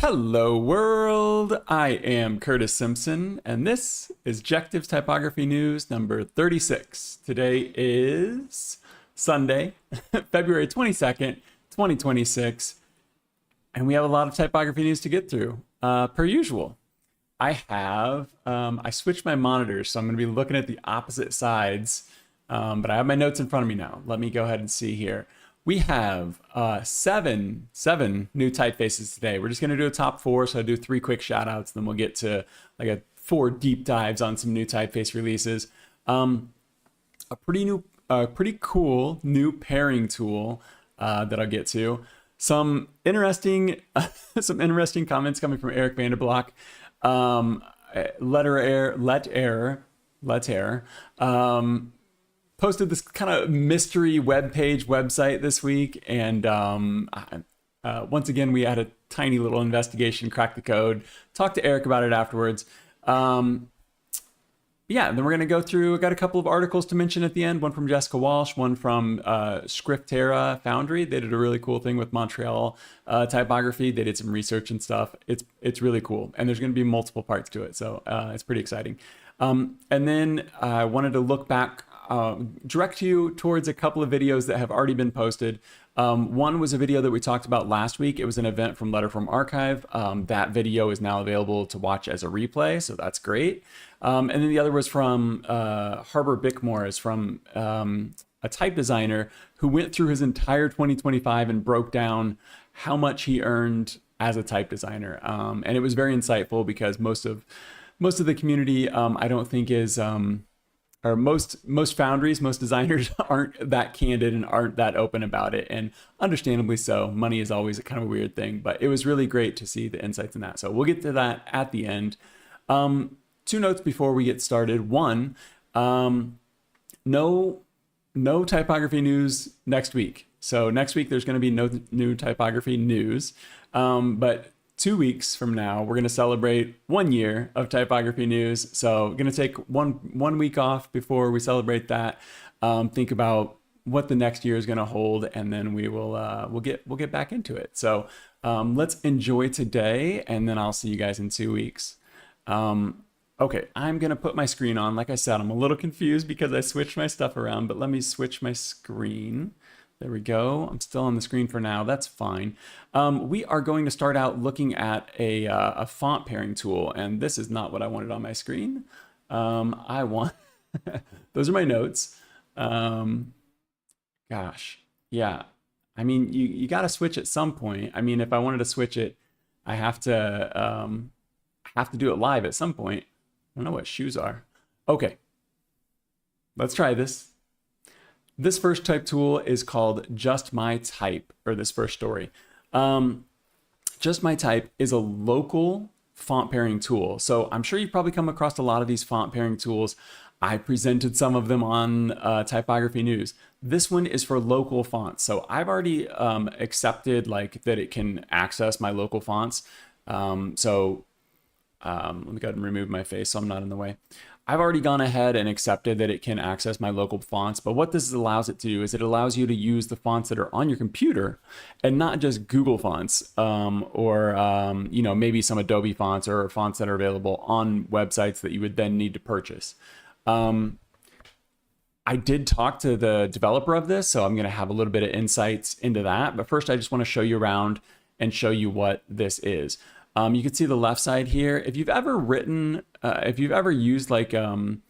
Hello world, I am Curtis Simpson, and this is Jectives Typography News number 36. Today is Sunday, February 22nd, 2026, and we have a lot of typography news to get through. Per usual, I switched my monitors, so I'm going to be looking at the opposite sides, but I have my notes in front of me now. Let me go ahead and see here. We have seven new typefaces today. We're just going to do a top four, so I'll do three quick shout outs, then we'll get to like four deep dives on some new typeface releases. A pretty cool new pairing tool that I'll get to. Some interesting comments coming from Erik Vanderblock. Letterror. Posted this kind of mystery website this week, and once again we had a tiny little investigation, crack the code, talk to Erik about it afterwards. Yeah, and then we're going to go through, I got a couple of articles to mention at the end, one from Jessica Walsh, one from Schrifteria Foundry. They did a really cool thing with Montreal typography. They did some research and stuff. It's really cool, and there's going to be multiple parts to it, so it's pretty exciting. And then I wanted to look back, direct you towards a couple of videos that have already been posted. One was a video that we talked about last week. It was an event from Letterform Archive. That video is now available to watch as a replay, so that's great. And then the other was from Harbor Bickmore, is from a type designer who went through his entire 2025 and broke down how much he earned as a type designer. And it was very insightful because most of the community, I don't think is, or most foundries, most designers aren't that candid and aren't that open about it, and understandably so. Money is always a kind of a weird thing, but it was really great to see the insights in that. So we'll get to that at the end. Two notes before we get started. One, no typography news next week. So next week there's going to be no new typography news, but 2 weeks from now, we're going to celebrate 1 year of typography news. So we're going to take one week off before we celebrate that. Think about what the next year is going to hold, and then we'll get back into it. So let's enjoy today, and then I'll see you guys in 2 weeks. Okay, I'm going to put my screen on. Like I said, I'm a little confused because I switched my stuff around, but let me switch my screen. There we go. I'm still on the screen for now. That's fine. We are going to start out looking at a font pairing tool, and this is not what I wanted on my screen. I want those are my notes. Gosh, yeah. I mean, you got to switch at some point. I mean, if I wanted to switch it, I have to do it live at some point. I don't know what shoes are. Okay, let's try this. This first type tool is called JustMyType, or this first story. JustMyType is a local font pairing tool. So I'm sure you've probably come across a lot of these font pairing tools. I presented some of them on Typography News. This one is for local fonts. So I've already accepted like that it can access my local fonts. Let me go ahead and remove my face so I'm not in the way. I've already gone ahead and accepted that it can access my local fonts, but what this allows it to do is it allows you to use the fonts that are on your computer and not just Google fonts or maybe some Adobe fonts or fonts that are available on websites that you would then need to purchase. I did talk to the developer of this, so I'm going to have a little bit of insights into that, but first I just want to show you around and show you what this is. You can see the left side here. If you've ever used like, I don't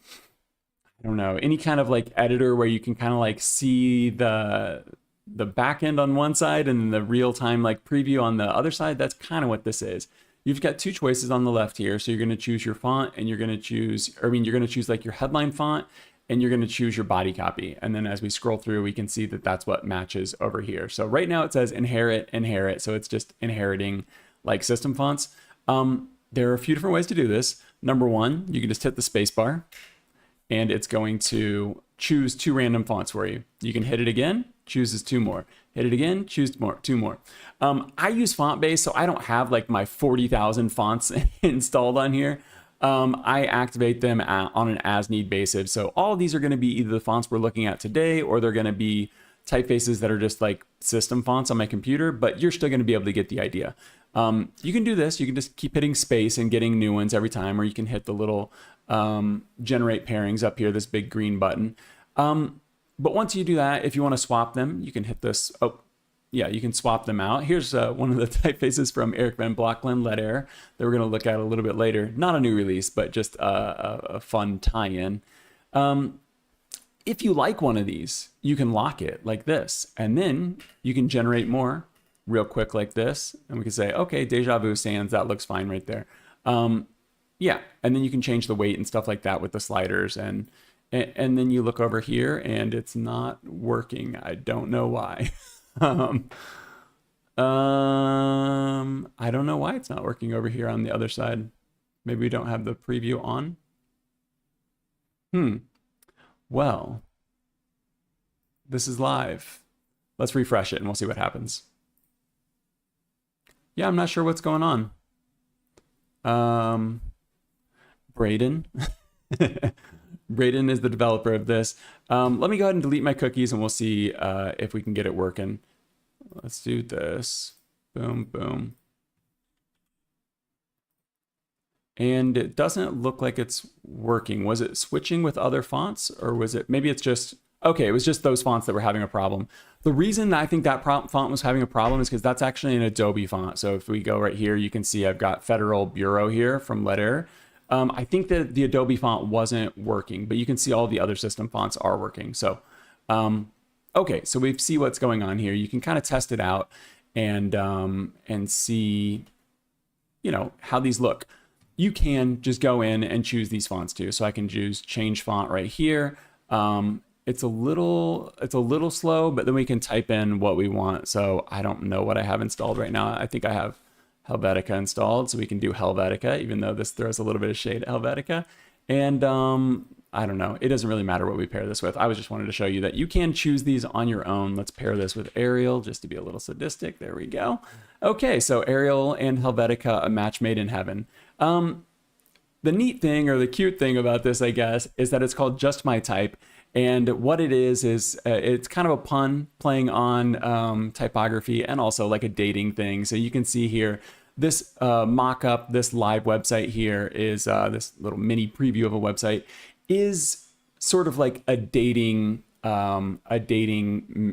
know, any kind of like editor where you can kind of like see the back end on one side and then the real time like preview on the other side, that's kind of what this is. You've got two choices on the left here. So you're going to choose your font, and you're going to choose like your headline font, and you're going to choose your body copy. And then as we scroll through, we can see that that's what matches over here. So right now it says inherit. So it's just inheriting like system fonts. There are a few different ways to do this. Number one, you can just hit the space bar, and it's going to choose two random fonts for you. You can hit it again, chooses two more. Hit it again, choose two more. I use FontBase, so I don't have like my 40,000 fonts installed on here. I activate them on an as-need basis. So all of these are going to be either the fonts we're looking at today, or they're going to be typefaces that are just like system fonts on my computer, but you're still going to be able to get the idea. You can do this. You can just keep hitting space and getting new ones every time, or you can hit the little generate pairings up here, this big green button. But once you do that, if you want to swap them, you can hit this. Oh, yeah, you can swap them out. Here's one of the typefaces from Erik van Blockland, Letterror, that we're going to look at a little bit later. Not a new release, but just a fun tie-in. If you like one of these, you can lock it like this, and then you can generate more real quick like this, and we can say, okay, Deja Vu Sands, that looks fine right there. Yeah, and then you can change the weight and stuff like that with the sliders, and then you look over here, and it's not working. I don't know why. I don't know why it's not working over here on the other side. Maybe we don't have the preview on. Well, this is live. Let's refresh it and we'll see what happens. Yeah, I'm not sure what's going on. Braden. Braden is the developer of this. Let me go ahead and delete my cookies and we'll see if we can get it working. Let's do this. Boom, boom. And it doesn't look like it's working. Was it switching with other fonts, or was it, maybe it's just, okay, it was just those fonts that were having a problem. The reason that I think that font was having a problem is because that's actually an Adobe font. So if we go right here, you can see I've got Federal Bureau here from Letterror. I think that the Adobe font wasn't working, but you can see all the other system fonts are working. So, okay, so we see what's going on here. You can kind of test it out and see, you know, how these look. You can just go in and choose these fonts too. So I can choose change font right here. It's a little slow, but then we can type in what we want. So I don't know what I have installed right now. I think I have Helvetica installed, so we can do Helvetica, even though this throws a little bit of shade at Helvetica. And I don't know, it doesn't really matter what we pair this with. I was just wanted to show you that you can choose these on your own. Let's pair this with Arial just to be a little sadistic. There we go. Okay, so Arial and Helvetica, a match made in heaven. The neat thing, or the cute thing about this, I guess, is that it's called JustMyType. And what it is it's kind of a pun playing on typography and also like a dating thing. So you can see here, this mock-up, this live website here is this little mini preview of a website is sort of like a dating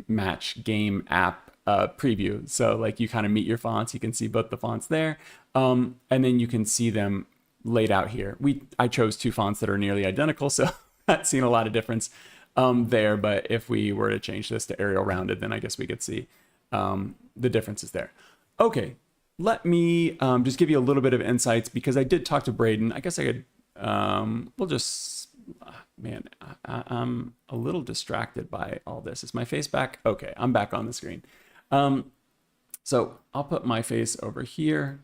match game app preview. So like you kind of meet your fonts, you can see both the fonts there, and then you can see them laid out here. I chose two fonts that are nearly identical, so not seeing a lot of difference there, but if we were to change this to Arial rounded, then I guess we could see the differences there. Okay, let me just give you a little bit of insights, because I did talk to Braden. I guess I could, we'll just, man, I'm a little distracted by all this. Is my face back? Okay, I'm back on the screen. So I'll put my face over here.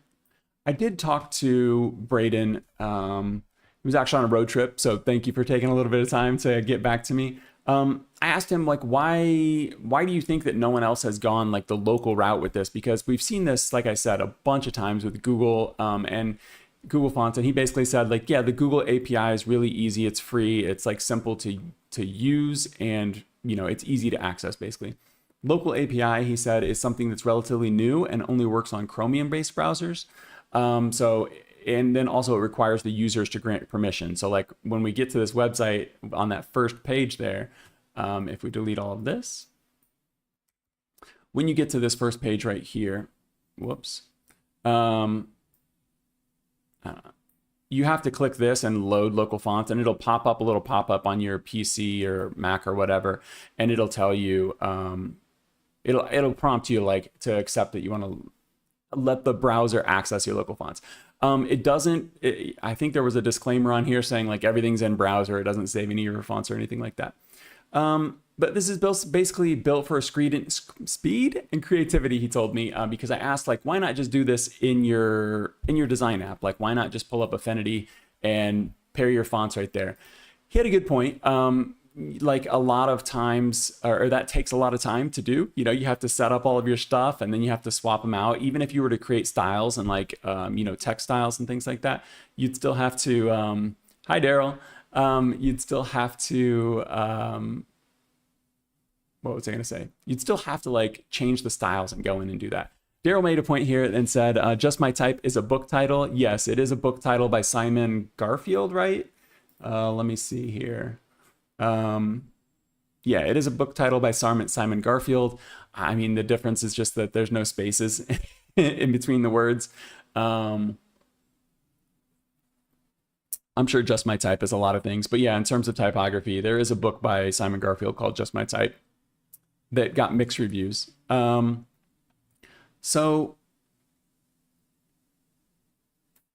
I did talk to Braden. He was actually on a road trip, so thank you for taking a little bit of time to get back to me. I asked him, like, why do you think that no one else has gone like the local route with this? Because we've seen this, like I said, a bunch of times with Google and Google fonts, and he basically said, like, yeah, the Google API is really easy, it's free, it's like simple to use, and you know, it's easy to access basically. Local API, he said, is something that's relatively new and only works on Chromium-based browsers. And then also it requires the users to grant permission. So like when we get to this website on that first page there, if we delete all of this, when you get to this first page right here, whoops, you have to click this and load local fonts, and it'll pop up a little pop-up on your PC or Mac or whatever, and it'll tell you, it'll prompt you like to accept that you want to let the browser access your local fonts. It doesn't, I think there was a disclaimer on here saying like everything's in browser, it doesn't save any of your fonts or anything like that. But this is basically built for speed and creativity, he told me, because I asked, like, why not just do this in your design app? Like, why not just pull up Affinity and pair your fonts right there? He had a good point. Like a lot of times, or that takes a lot of time to do. You know, you have to set up all of your stuff and then you have to swap them out. Even if you were to create styles and like, you know, text styles and things like that, you'd still have to, hi, Daryl. You'd still have to what was I going to say? You'd still have to like change the styles and go in and do that. Daryl made a point here and said, JustMyType is a book title. Yes, it is a book title by Simon Garfield, right? Let me see here. Yeah, it is a book title by Simon Garfield. I mean, the difference is just that there's no spaces in between the words. I'm sure JustMyType is a lot of things, but yeah, in terms of typography, there is a book by Simon Garfield called JustMyType that got mixed reviews. So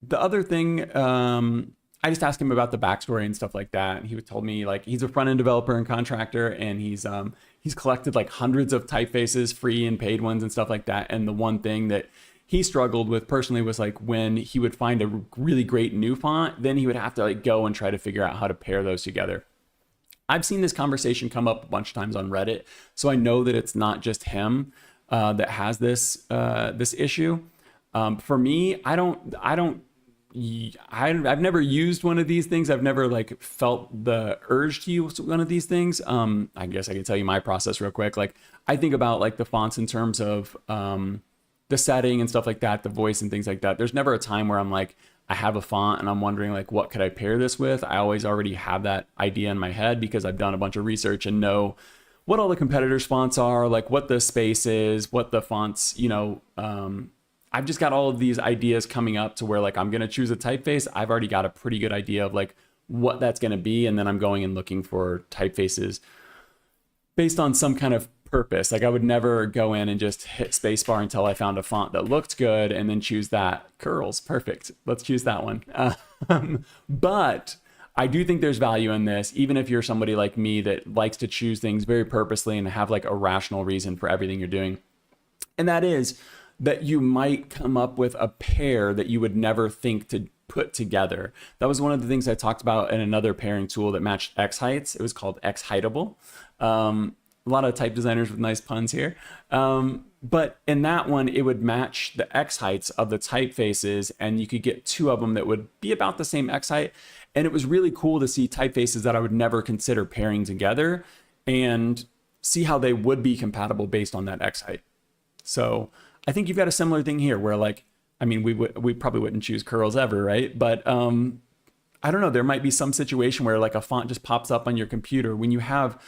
the other thing, I just asked him about the backstory and stuff like that, and he told me like he's a front-end developer and contractor, and he's collected like hundreds of typefaces, free and paid ones and stuff like that. And the one thing that he struggled with personally was like when he would find a really great new font, then he would have to like go and try to figure out how to pair those together. I've seen this conversation come up a bunch of times on Reddit, so I know that it's not just him that has this issue. For me, I've never used one of these things. I've never like felt the urge to use one of these things. I guess I can tell you my process real quick. Like I think about like the fonts in terms of the setting and stuff like that, the voice and things like that. There's never a time where I'm like, I have a font and I'm wondering like, what could I pair this with? I always already have that idea in my head because I've done a bunch of research and know what all the competitors' fonts are, like what the space is, what the fonts, I've just got all of these ideas coming up to where like I'm going to choose a typeface. I've already got a pretty good idea of like what that's going to be. And then I'm going and looking for typefaces based on some kind of purpose. Like I would never go in and just hit spacebar until I found a font that looked good and then choose that. Curls, perfect. Let's choose that one. But I do think there's value in this, even if you're somebody like me that likes to choose things very purposely and have like a rational reason for everything you're doing. And that is that you might come up with a pair that you would never think to put together. That was one of the things I talked about in another pairing tool that matched X heights. It was called X heightable. A lot of type designers with nice puns here. But in that one, it would match the X heights of the typefaces, and you could get two of them that would be about the same X height. And it was really cool to see typefaces that I would never consider pairing together and see how they would be compatible based on that X height. So I think you've got a similar thing here where like, I mean, we probably wouldn't choose curls ever, right? But I don't know, there might be some situation where like a font just pops up on your computer. When you have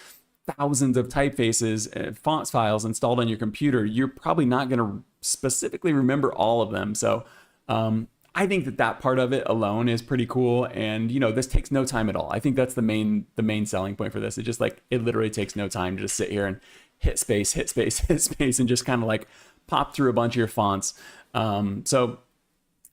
thousands of typefaces, font files installed on your computer, you're probably not going to specifically remember all of them. So I think that part of it alone is pretty cool. And, this takes no time at all. I think that's the main selling point for this. It just like, it literally takes no time to just sit here and hit space, and just kind of like pop through a bunch of your fonts. So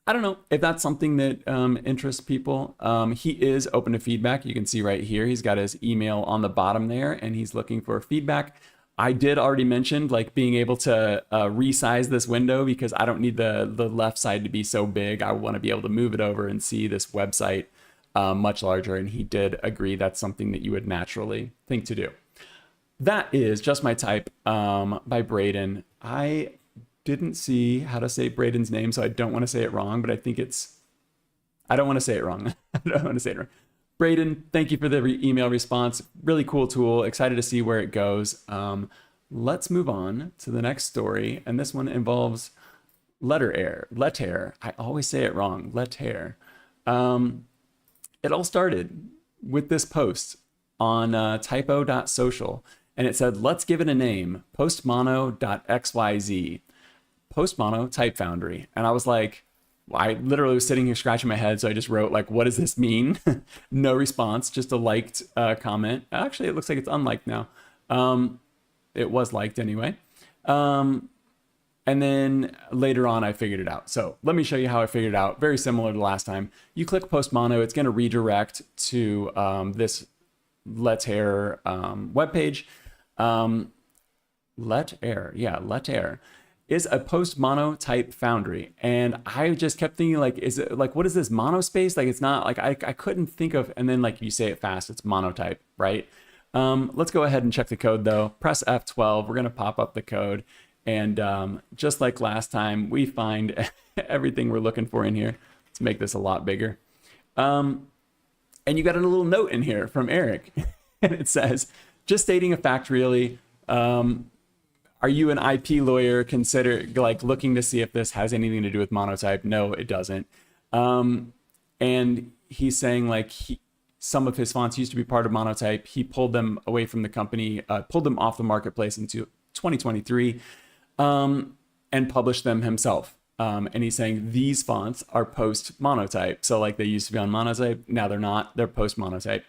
I don't know if that's something that interests people. He is open to feedback. You can see right here, he's got his email on the bottom there and he's looking for feedback. I did already mention like being able to resize this window because I don't need the left side to be so big. I want to be able to move it over and see this website much larger. And he did agree that's something that you would naturally think to do. That is JustMyType by Braden. I didn't see how to say Braden's name, so I don't want to say it wrong, but I think I don't want to say it wrong. I don't want to say it wrong. Braden, thank you for the email response. Really cool tool. Excited to see where it goes. Let's move on to the next story, and this one involves Letterror. I always say it wrong. Letterror. It all started with this post on typo.social, and it said, let's give it a name, postmono.xyz. Mono Type Foundry. And I was like, I literally was sitting here scratching my head. So I just wrote like, what does this mean? No response, just a liked comment. Actually, it looks like it's unliked now. It was liked anyway. And then later on, I figured it out. So let me show you how I figured it out. Very similar to last time. You click Postmono, it's going to redirect to this Letterror webpage. Letterror is a Mono Type Foundry. And I just kept thinking like, is it like, what is this monospace? Like, it's not like, I couldn't think of, and then like you say it fast, it's Monotype, right? Let's go ahead and check the code though. Press F12, we're gonna pop up the code. And just like last time, we find everything we're looking for in here. Let's make this a lot bigger. And you got a little note in here from Erik. And it says, just stating a fact really, Are you an IP lawyer? Consider like looking to see if this has anything to do with Monotype. No, it doesn't. And he's saying like some of his fonts used to be part of Monotype. He pulled them away from the company, pulled them off the marketplace into 2023, and published them himself. And he's saying these fonts are post Monotype. So like they used to be on Monotype, now they're not. They're post Monotype.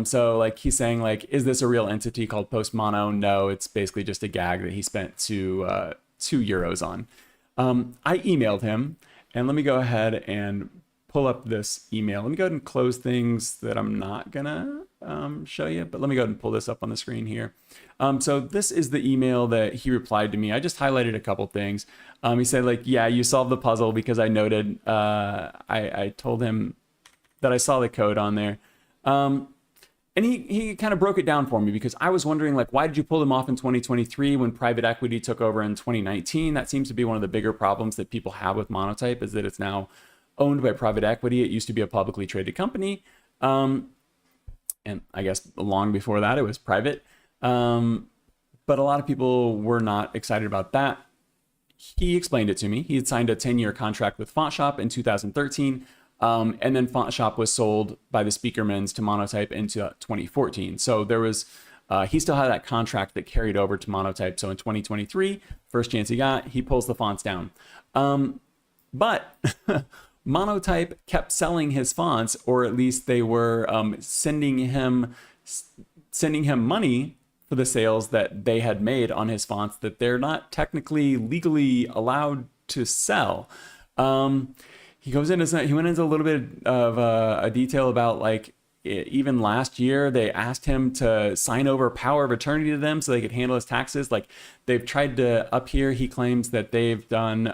So like he's saying like, is this a real entity called Post Mono? No, it's basically just a gag that he spent €2 on. I emailed him, and let me go ahead and pull up this email. Let me go ahead and close things that I'm not gonna show you, but let me go ahead and pull this up on the screen here. So this is the email that he replied to me. I just highlighted a couple things. He said like, yeah, you solved the puzzle because I noted, I told him that I saw the code on there. And he kind of broke it down for me because I was wondering, like, why did you pull them off in 2023 when private equity took over in 2019? That seems to be one of the bigger problems that people have with Monotype, is that it's now owned by private equity. It used to be a publicly traded company. And I guess long before that, it was private. But a lot of people were not excited about that. He explained it to me. He had signed a 10-year contract with FontShop in 2013. And then FontShop was sold by the Speakermans to Monotype into 2014. So there was, he still had that contract that carried over to Monotype. So in 2023, first chance he got, he pulls the fonts down. But Monotype kept selling his fonts, or at least they were sending him money for the sales that they had made on his fonts that they're not technically legally allowed to sell. He went into a little bit of a detail about like even last year they asked him to sign over power of attorney to them so they could handle his taxes. Like they've tried to, up here he claims that they've done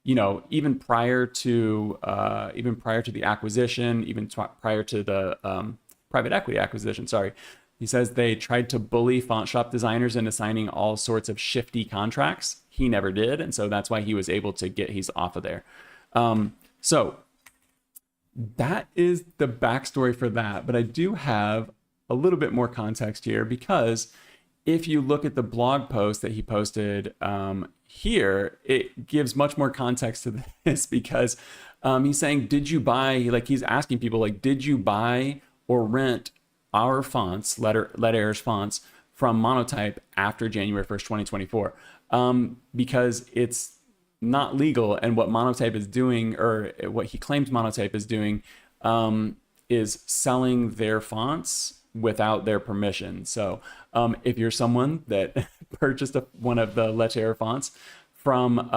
even prior to the acquisition, even prior to the private equity acquisition, sorry. He says they tried to bully FontShop designers into signing all sorts of shifty contracts. He never did, and so that's why he was able to he's off of there. So that is the backstory for that, but I do have a little bit more context here, because if you look at the blog post that he posted here, it gives much more context to this, because he's saying, did you buy, like he's asking people like, did you buy or rent our fonts, Letterror's fonts from Monotype after January 1st, 2024? Because it's not legal, and what Monotype is doing, or what he claims Monotype is doing, is selling their fonts without their permission. So if you're someone that purchased one of the Letterror fonts from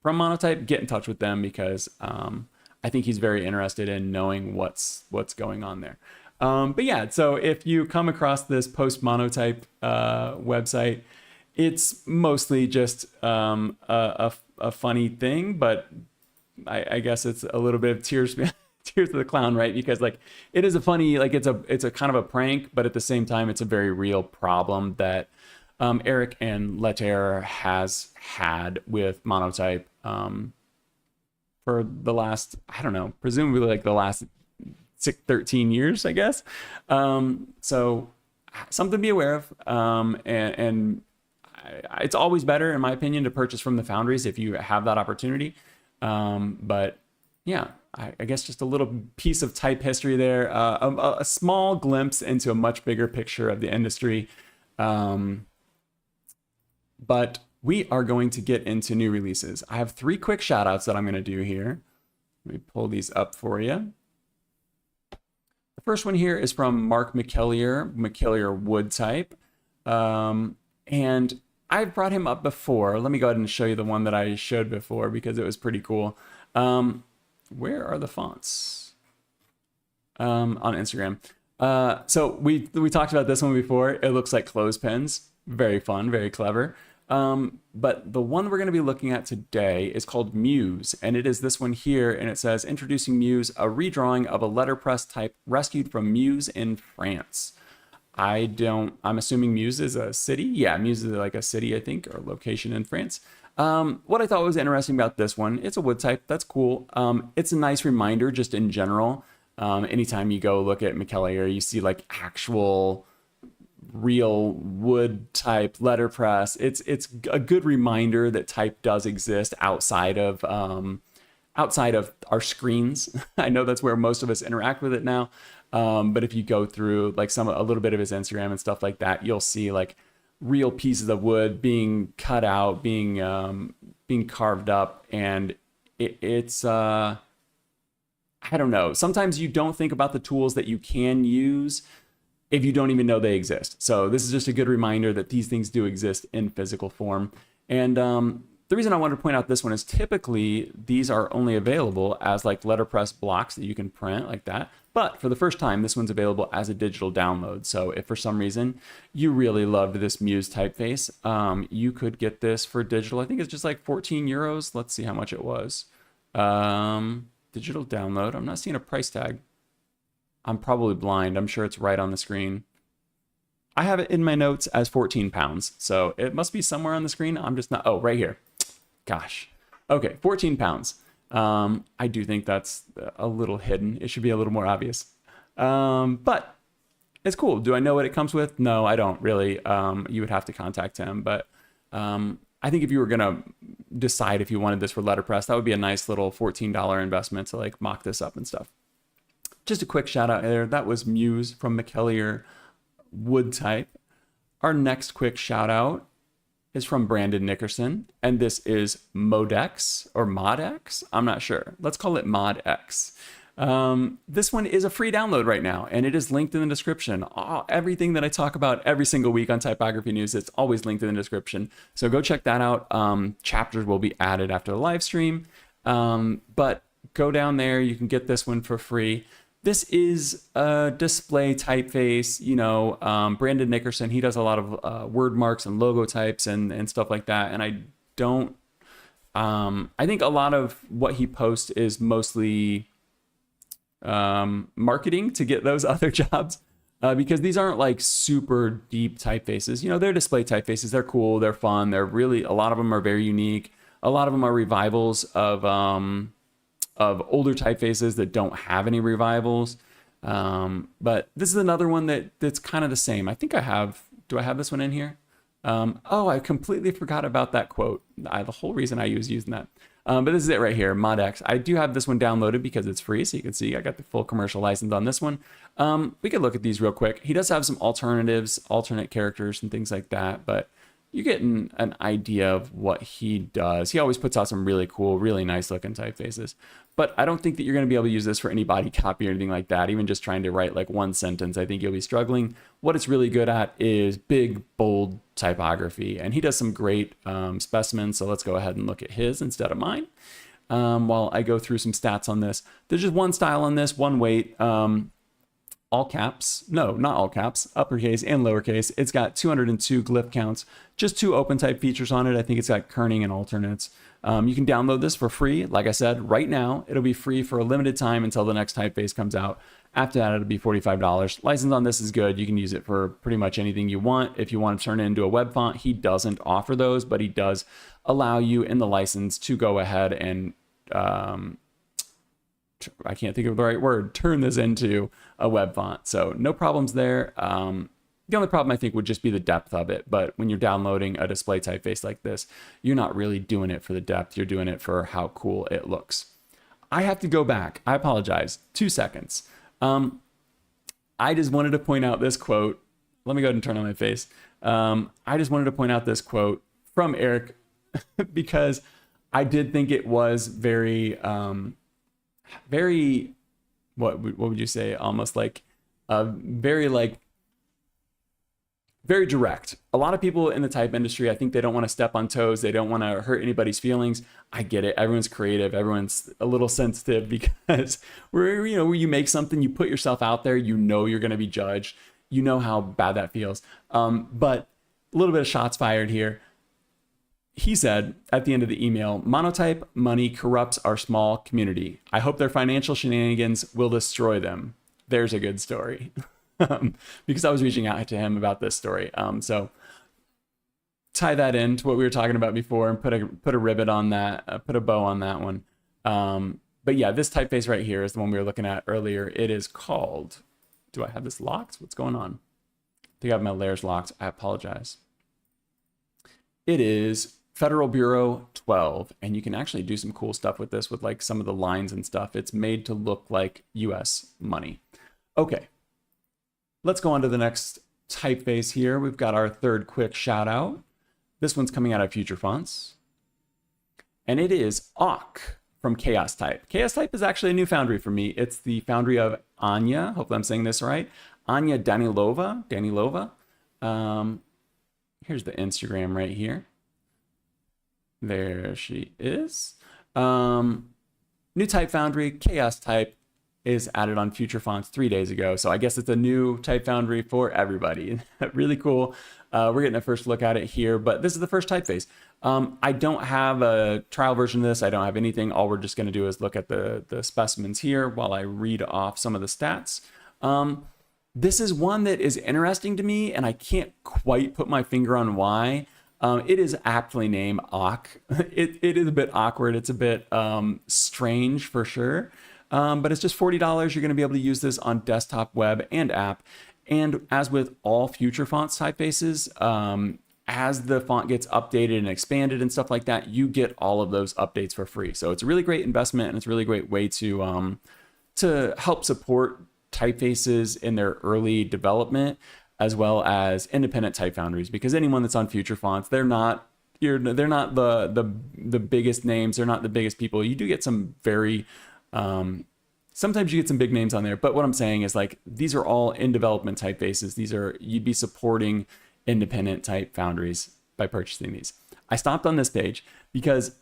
Monotype, get in touch with them, because I think he's very interested in knowing what's going on there. But yeah, so if you come across this post Monotype website, it's mostly just a funny thing, but I guess it's a little bit of tears of the clown, right? Because like it is a funny, like it's a kind of a prank, but at the same time, it's a very real problem that Erik and Letterror has had with Monotype for the last, I don't know, presumably like the last 13 years, I guess. So something to be aware of, and it's always better, in my opinion, to purchase from the foundries if you have that opportunity. But yeah, I guess just a little piece of type history there, a small glimpse into a much bigger picture of the industry. But we are going to get into new releases. I have 3 quick shout outs that I'm going to do here. Let me pull these up for you. The first one here is from Mark McKellier Woodtype. And I've brought him up before. Let me go ahead and show you the one that I showed before, because it was pretty cool. Where are the fonts? On Instagram. So we talked about this one before. It looks like clothespins. Very fun, very clever. But the one we're going to be looking at today is called Meuse, and it is this one here, and it says, introducing Meuse, a redrawing of a letterpress type rescued from Meuse in France. I'm assuming Meuse is a city. Yeah, Meuse is like a city, I think, or location in France. What I thought was interesting about this one, it's a wood type. That's cool. It's a nice reminder just in general. Anytime you go look at McKellier, you see like actual real wood type letterpress. It's a good reminder that type does exist outside of our screens. I know that's where most of us interact with it now. But if you go through like a little bit of his Instagram and stuff like that, you'll see like real pieces of wood being cut out, being carved up, and it's I don't know. Sometimes you don't think about the tools that you can use if you don't even know they exist. So this is just a good reminder that these things do exist in physical form. And the reason I wanted to point out this one is typically these are only available as like letterpress blocks that you can print like that. But for the first time, this one's available as a digital download. So if for some reason you really loved this Meuse typeface, you could get this for digital. I think it's just like 14 euros. Let's see how much it was. Digital download. I'm not seeing a price tag. I'm probably blind. I'm sure it's right on the screen. I have it in my notes as 14 pounds. So it must be somewhere on the screen. I'm just not. Oh, right here. Gosh. Okay, 14 pounds. I do think that's a little hidden. It should be a little more obvious. But it's cool. Do I know what it comes with? No, I don't really. You would have to contact him. But I think if you were going to decide if you wanted this for letterpress, that would be a nice little $14 investment to like mock this up and stuff. Just a quick shout out there. That was Meuse from McKellier Woodtype. Our next quick shout out is from Brandon Nickerson, and this is Modexe or Modexe. I'm not sure. Let's call it Modexe. This one is a free download right now, and it is linked in the description. Everything that I talk about every single week on Typography News, it's always linked in the description. So go check that out. Chapters will be added after the live stream, but go down there. You can get this one for free. This is a display typeface, you know, Brandon Nickerson, he does a lot of word marks and logo types and stuff like that. And I think a lot of what he posts is mostly marketing to get those other jobs, because these aren't like super deep typefaces. You know, they're display typefaces. They're cool. They're fun. They're really, a lot of them are very unique. A lot of them are revivals of older typefaces that don't have any revivals. But this is another one that's kind of the same. I think do I have this one in here? I completely forgot about that quote. The whole reason I was using that. But this is it right here, Modexe. I do have this one downloaded because it's free. So you can see I got the full commercial license on this one. We could look at these real quick. He does have some alternatives, alternate characters and things like that, but you're getting an idea of what he does. He always puts out some really cool, really nice looking typefaces. But I don't think that you're going to be able to use this for any body copy or anything like that. Even just trying to write like one sentence, I think you'll be struggling. What it's really good at is big, bold typography. And he does some great specimens. So let's go ahead and look at his instead of mine. While I go through some stats on this. There's just one style on this, one weight. All caps, no, not all caps, uppercase and lowercase. It's got 202 glyph counts, just 2 open type features on it. I think it's got kerning and alternates. You can download this for free. Like I said, right now, it'll be free for a limited time until the next typeface comes out. After that, it'll be $45. License on this is good. You can use it for pretty much anything you want. If you want to turn it into a web font, he doesn't offer those, but he does allow you in the license to go ahead and I can't think of the right word, turn this into a web font. So no problems there. The only problem I think would just be the depth of it. But when you're downloading a display typeface like this, you're not really doing it for the depth. You're doing it for how cool it looks. I have to go back. I apologize. 2 seconds. I just wanted to point out this quote. Let me go ahead and turn on my face. I just wanted to point out this quote from Erik because I did think it was very, what would you say? Almost like very direct. A lot of people in the type industry, I think they don't want to step on toes. They don't want to hurt anybody's feelings. I get it. Everyone's creative. Everyone's a little sensitive because where you make something, you put yourself out there, you know you're going to be judged. You know how bad that feels. But a little bit of shots fired here. He said at the end of the email, Monotype money corrupts our small community. I hope their financial shenanigans will destroy them. There's a good story. Because I was reaching out to him about this story. So tie that into what we were talking about before and put a ribbon on that, put a bow on that one. But yeah, this typeface right here is the one we were looking at earlier. It is called, do I have this locked? What's going on? think I have my layers locked. I apologize. It is Federal Bureau 12, and you can actually do some cool stuff with this with like some of the lines and stuff. It's made to look like US money. Okay, let's go on to the next typeface here. We've got our third quick shout out. This one's coming out of Future Fonts, and it is Awke from JustMyType. JustMyType is actually a new foundry for me. It's the foundry of Anya. Hopefully I'm saying this right. Anya Danilova. Here's the Instagram right here. There she is. New type foundry, JustMyType, is added on Future Fonts 3 days ago. So I guess it's a new type foundry for everybody. Really cool. We're getting a first look at it here, but this is the first typeface. I don't have a trial version of this. I don't have anything. All we're just going to do is look at the specimens here while I read off some of the stats. This is one that is interesting to me, and I can't quite put my finger on why. It is aptly named Awke. It is a bit awkward. It's a bit strange for sure. But it's just $40. You're going to be able to use this on desktop, web, and app. And as with all Future Fonts typefaces, as the font gets updated and expanded and stuff like that, you get all of those updates for free. So it's a really great investment, and it's a really great way to help support typefaces in their early development, as well as independent type foundries. Because anyone that's on Future Fonts, they're not the biggest names. They're not the biggest people. You do get some very sometimes you get some big names on there, but what I'm saying is like these are all in development typefaces. You'd be supporting independent type foundries by purchasing these. I stopped on this page because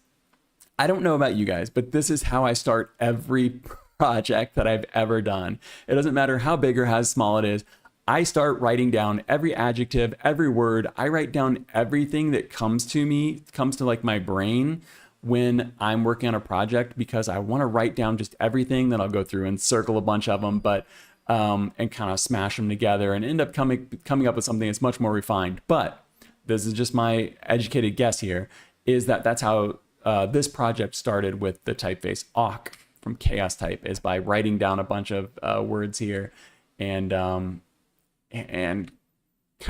I don't know about you guys, but this is how I start every project that I've ever done. It doesn't matter how big or how small it is. I start writing down every adjective, every word. I write down everything that comes to like my brain when I'm working on a project, because I want to write down just everything. Then I'll go through and circle a bunch of them, and kind of smash them together and end up coming up with something that's much more refined. But this is just my educated guess here, is that's how this project started with the typeface Awke from JustMyType, is by writing down a bunch of words here and kind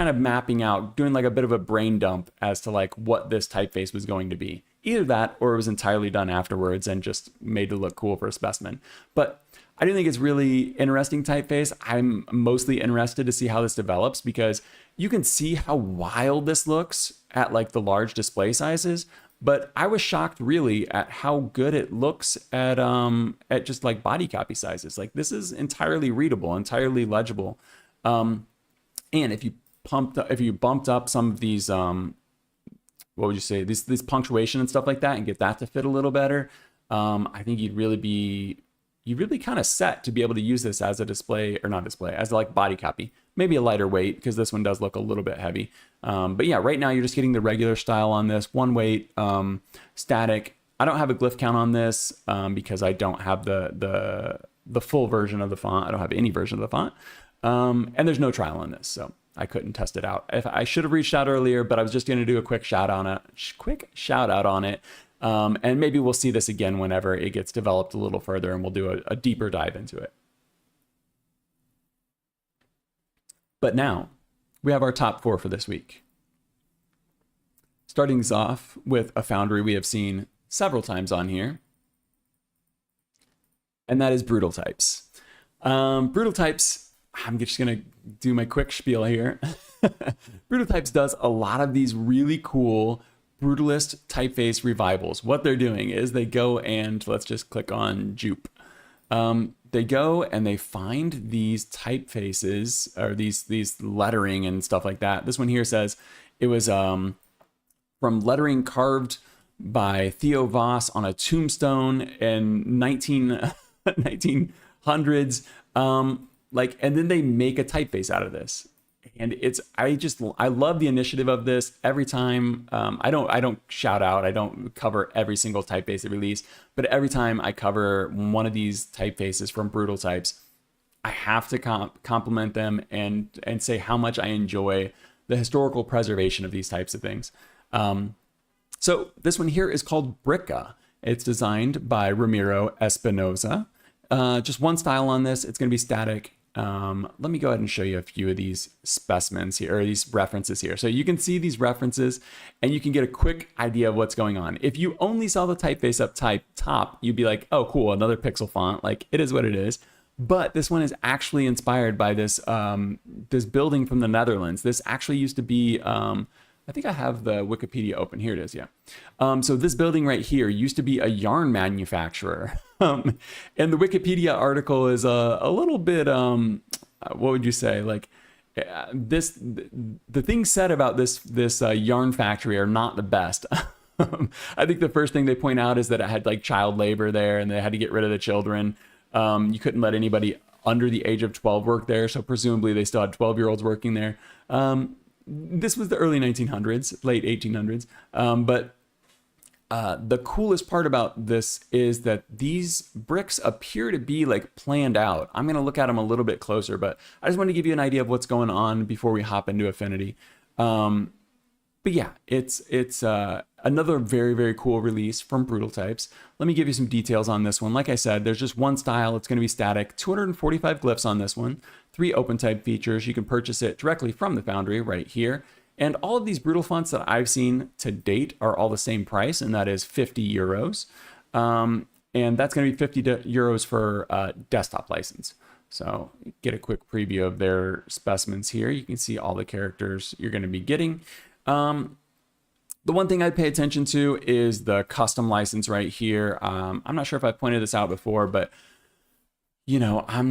of mapping out, doing like a bit of a brain dump as to like what this typeface was going to be. Either that, or it was entirely done afterwards and just made to look cool for a specimen. But I do think it's really interesting typeface. I'm mostly interested to see how this develops, because you can see how wild this looks at like the large display sizes. But I was shocked really at how good it looks at just like body copy sizes. Like this is entirely readable, entirely legible. And if you bumped up some of these, what would you say, this punctuation and stuff like that, and get that to fit a little better, I think you'd really kind of set to be able to use this as a display, or not display, as like body copy. Maybe a lighter weight, because this one does look a little bit heavy. But yeah, right now you're just getting the regular style on this, one weight, static. I don't have a glyph count on this because I don't have the full version of the font. I don't have any version of the font. And there's no trial on this, so I couldn't test it out. I should have reached out earlier, but I was just going to do a quick shout out on it. And maybe we'll see this again whenever it gets developed a little further, and we'll do a deeper dive into it. But now we have our top 4 for this week. Starting us off with a foundry we have seen several times on here, and that is Brutal Types. Brutal Types, I'm just going to do my quick spiel here. Brutal Types does a lot of these really cool brutalist typeface revivals. What they're doing is they go and, let's just click on Jupe. They go and they find these typefaces, or these lettering and stuff like that. This one here says it was from lettering carved by Theo Voss on a tombstone in 1900s. And then they make a typeface out of this. And I love the initiative of this. Every time, I don't shout out, I don't cover every single typeface they release, but every time I cover one of these typefaces from Brutal Types, I have to compliment them and say how much I enjoy the historical preservation of these types of things. So this one here is called Brikka. It's designed by Ramiro Espinoza. Just one style on this. It's going to be static. Let me go ahead and show you a few of these specimens here, or these references here. So you can see these references and you can get a quick idea of what's going on. If you only saw the typeface up top, you'd be like, oh, cool, another pixel font. Like, it is what it is. But this one is actually inspired by this, this building from the Netherlands. This actually used to be, I think I have the Wikipedia open. Here it is, yeah. So this building right here used to be a yarn manufacturer. And the Wikipedia article is a little bit, what would you say? Like, the things said about this yarn factory are not the best. I think the first thing they point out is that it had like child labor there and they had to get rid of the children. You couldn't let anybody under the age of 12 work there, so presumably they still had 12-year-olds working there. This was the early 1900s, late 1800s. But the coolest part about this is that these bricks appear to be like planned out. I'm going to look at them a little bit closer, but I just want to give you an idea of what's going on before we hop into Affinity. But yeah, it's another very, very cool release from Brutal Types. Let me give you some details on this one. Like I said, there's just one style. It's going to be static. 245 glyphs on this one. 3 OpenType features. You can purchase it directly from the Foundry right here. And all of these Brutal fonts that I've seen to date are all the same price, and that is 50 euros. And that's going to be 50 euros for desktop license. So get a quick preview of their specimens here. You can see all the characters you're going to be getting. The one thing I'd pay attention to is the custom license right here. I'm not sure if I've pointed this out before, but you know, I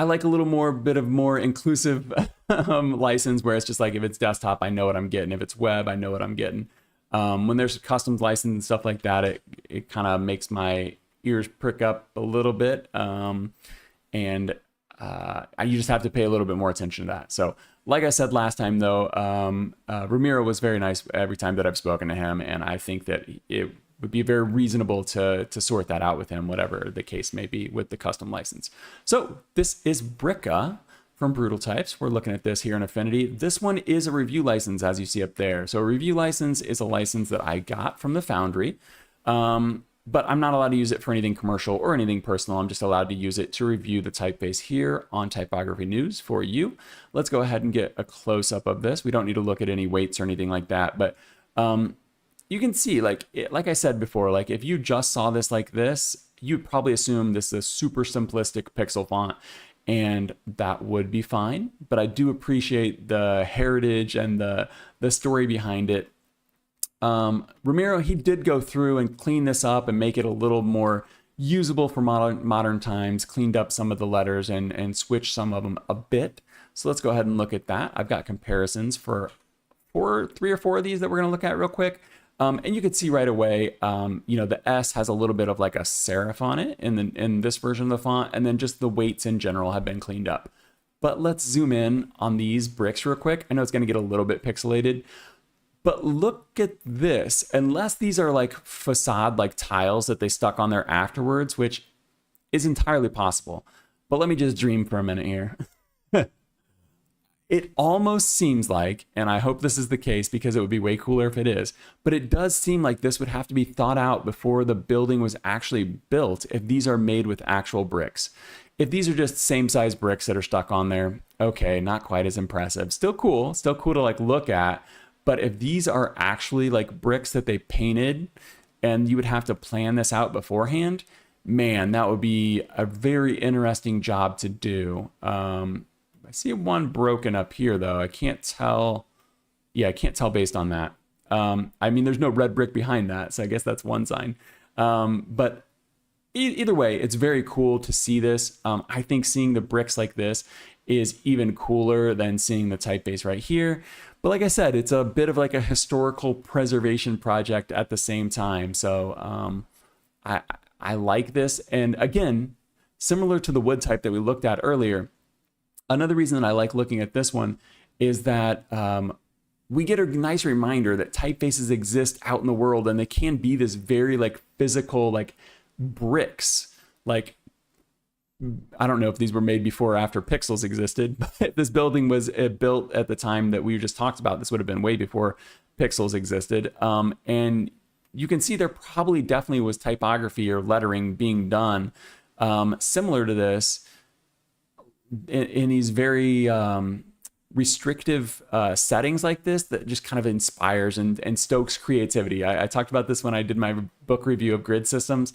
like a little bit of more inclusive license where it's just like, if it's desktop, I know what I'm getting. If it's web, I know what I'm getting. When there's custom license and stuff like that, it kind of makes my ears prick up a little bit. You just have to pay a little bit more attention to that. So like I said last time though, Ramiro was very nice every time that I've spoken to him. And I think that it would be very reasonable to sort that out with him, whatever the case may be with the custom license. So this is Brikka from Brutal Types. We're looking at this here in Affinity. This one is a review license, as you see up there. So a review license is a license that I got from the Foundry. But I'm not allowed to use it for anything commercial or anything personal. I'm just allowed to use it to review the typeface here on Typography News for you. Let's go ahead and get a close-up of this. We don't need to look at any weights or anything like that, but you can see, like I said before, like if you just saw this like this, you'd probably assume this is a super simplistic pixel font, and that would be fine. But I do appreciate the heritage and the story behind it. Ramiro, he did go through and clean this up and make it a little more usable for modern times, cleaned up some of the letters and switched some of them a bit. So let's go ahead and look at that. I've got comparisons for 3 or 4 of these that we're going to look at real quick. And you can see right away, you know, the S has a little bit of like a serif on it in this version of the font, and then just the weights in general have been cleaned up. But let's zoom in on these bricks real quick. I know it's going to get a little bit pixelated, but look at this. Unless these are like facade, like tiles that they stuck on there afterwards, which is entirely possible. But let me just dream for a minute here. It almost seems like, and I hope this is the case because it would be way cooler if it is, but it does seem like this would have to be thought out before the building was actually built if these are made with actual bricks. If these are just same size bricks that are stuck on there, okay, not quite as impressive. Still cool to like look at. But if these are actually like bricks that they painted and you would have to plan this out beforehand, man, that would be a very interesting job to do. I see one broken up here though. I can't tell. Yeah, I can't tell based on that. I mean, there's no red brick behind that, so I guess that's one sign. But either way, it's very cool to see this. I think seeing the bricks like this is even cooler than seeing the typeface right here. But like I said, it's a bit of like a historical preservation project at the same time. So I like this. And again, similar to the Woodtype that we looked at earlier, another reason that I like looking at this one is that we get a nice reminder that typefaces exist out in the world, and they can be this very like physical, like bricks. Like, I don't know if these were made before or after pixels existed, but this building was built at the time that we just talked about. This would have been way before pixels existed. And you can see there probably definitely was typography or lettering being done Similar to this, in these very restrictive settings like this, that just kind of inspires and stokes creativity. I talked about this when I did my book review of grid systems.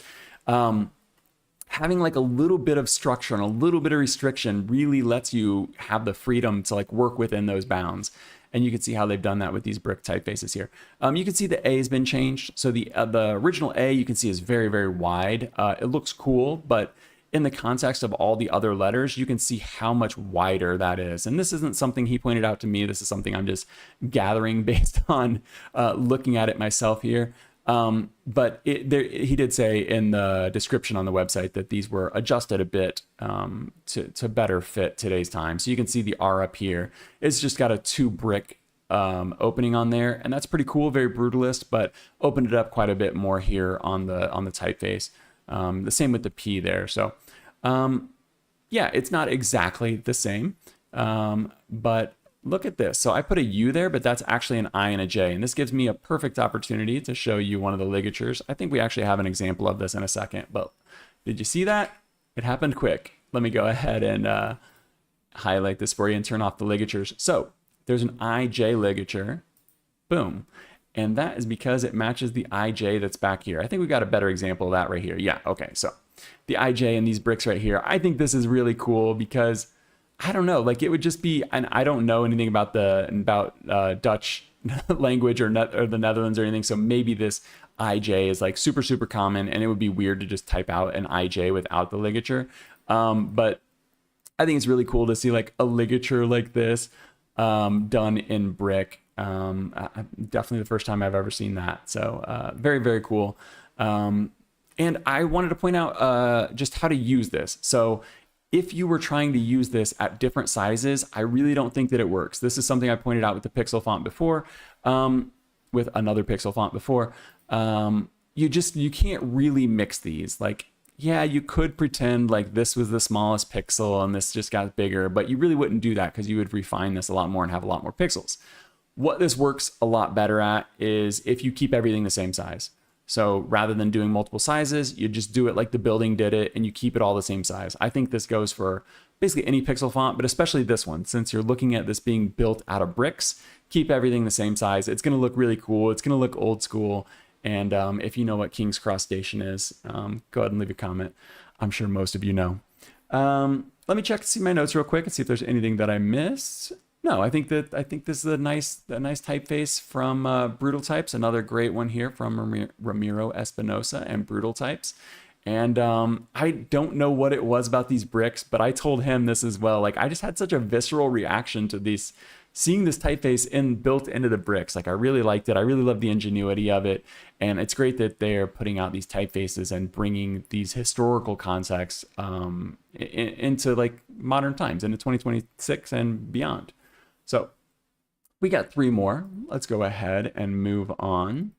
Having like a little bit of structure and a little bit of restriction really lets you have the freedom to like work within those bounds. And you can see how they've done that with these brick typefaces here. You can see the A has been changed. So the original A you can see is very, very wide. It looks cool, but in the context of all the other letters, you can see how much wider that is. And this isn't something he pointed out to me. This is something I'm just gathering based on looking at it myself here. But he did say in the description on the website that these were adjusted a bit to better fit today's time. So you can see the R up here. It's just got a 2 brick opening on there, and that's pretty cool, very brutalist, but opened it up quite a bit more here on the typeface. The same with the P there. So yeah, it's not exactly the same, but look at this. So I put a U there, but that's actually an I and a J. And this gives me a perfect opportunity to show you one of the ligatures. I think we actually have an example of this in a second, but did you see that? It happened quick. Let me go ahead and highlight this for you and turn off the ligatures. So there's an IJ ligature, boom. And that is because it matches the IJ that's back here. I think we got a better example of that right here. Yeah, okay, so the IJ and these bricks right here. I think this is really cool because I don't know, like it would just be, and I don't know anything about Dutch language or the Netherlands or anything, so maybe this IJ is like super, super common, and it would be weird to just type out an IJ without the ligature. But I think it's really cool to see like a ligature like this done in brick. Definitely the first time I've ever seen that. So very, very cool. And I wanted to point out just how to use this. So if you were trying to use this at different sizes, I really don't think that it works. This is something I pointed out with the Pixel font before, with another Pixel font before. You can't really mix these. Like, yeah, you could pretend like this was the smallest pixel and this just got bigger, but you really wouldn't do that because you would refine this a lot more and have a lot more pixels. What this works a lot better at is if you keep everything the same size. So rather than doing multiple sizes, you just do it like the building did it and you keep it all the same size. I think this goes for basically any pixel font, but especially this one. Since you're looking at this being built out of bricks, keep everything the same size. It's going to look really cool. It's going to look old school. And if you know what King's Cross Station is, go ahead and leave a comment. I'm sure most of you know. Let me check to see my notes real quick and see if there's anything that I missed. No, I think this is a nice typeface from Brutal Types. Another great one here from Ramiro Espinosa and Brutal Types. And I don't know what it was about these bricks, but I told him this as well. Like I just had such a visceral reaction to these, seeing this typeface built into the bricks. Like I really liked it. I really love the ingenuity of it. And it's great that they're putting out these typefaces and bringing these historical contexts into like modern times, into 2026 and beyond. So we got 3 more. Let's go ahead and move on.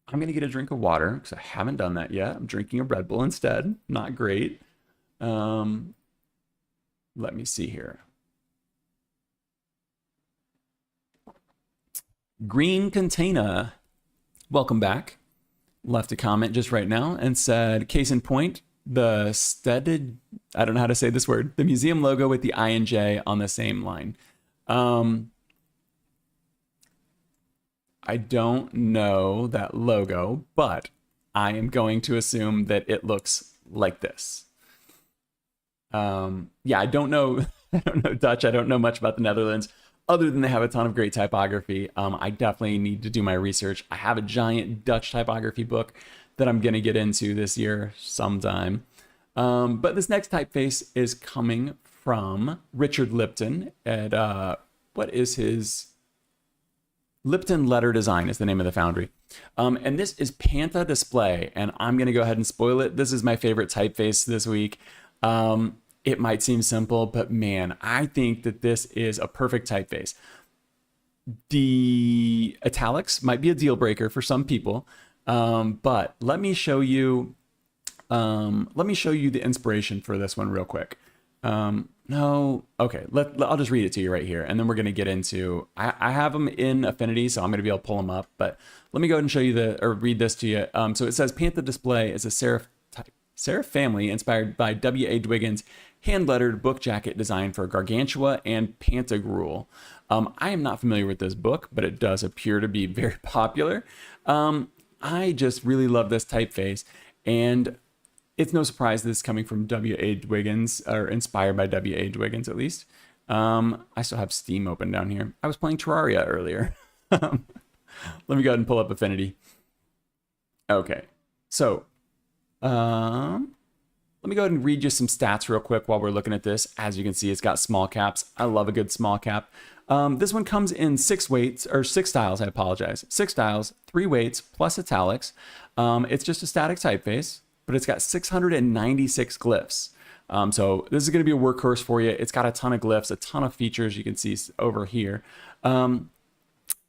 I'm going to get a drink of water because I haven't done that yet. I'm drinking a Red Bull instead. Not great. Let me see here. Green Container, welcome back. Left a comment just right now and said, case in point, the studded, I don't know how to say this word, the museum logo with the I and J on the same line. I don't know that logo, but I am going to assume that it looks like this. Yeah, I don't know. I don't know Dutch. I don't know much about the Netherlands, other than they have a ton of great typography. I definitely need to do my research. I have a giant Dutch typography book that I'm going to get into this year sometime. But this next typeface is coming from Richard Lipton at what is his Lipton Letter Design is the name of the foundry. And this is Panta Display, and I'm going to go ahead and spoil it. This is my favorite typeface this week. It might seem simple, but man, I think that this is a perfect typeface. The italics might be a deal breaker for some people, but let me show you the inspiration for this one real quick. No, okay, I'll just read it to you right here, and then we're going to get into, I have them in Affinity, so I'm going to be able to pull them up, but let me go ahead and show you read this to you. So it says, Pantha Display is a Serif family inspired by W.A. Dwiggen's hand-lettered book jacket design for Gargantua and Pantagruel. I am not familiar with this book, but it does appear to be very popular. I just really love this typeface, and it's no surprise this is coming from W.A. Dwiggen's, or inspired by W.A. Dwiggen's at least. I still have Steam open down here. I was playing Terraria earlier. Let me go ahead and pull up Affinity. Okay, so let me go ahead and read you some stats real quick while we're looking at this. As you can see, it's got small caps. I love a good small cap. This one comes in 6 styles, I apologize. 6 styles, 3 weights, plus italics. It's just a static typeface, but it's got 696 glyphs. So this is going to be a workhorse for you. It's got a ton of glyphs, a ton of features you can see over here.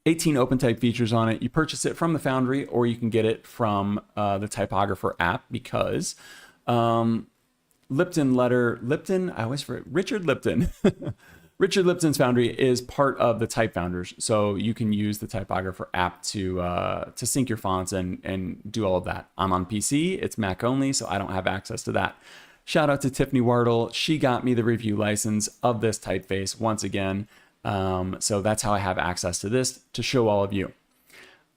18 open type features on it. You purchase it from the Foundry, or you can get it from the Typographer app, because Lipton, I always forget, Richard Lipton. Richard Lipton's Foundry is part of the Type Founders, so you can use the Typographer app to sync your fonts and do all of that. I'm on PC, it's Mac only, so I don't have access to that. Shout out to Tiffany Wardle. She got me the review license of this typeface once again. So that's how I have access to this to show all of you.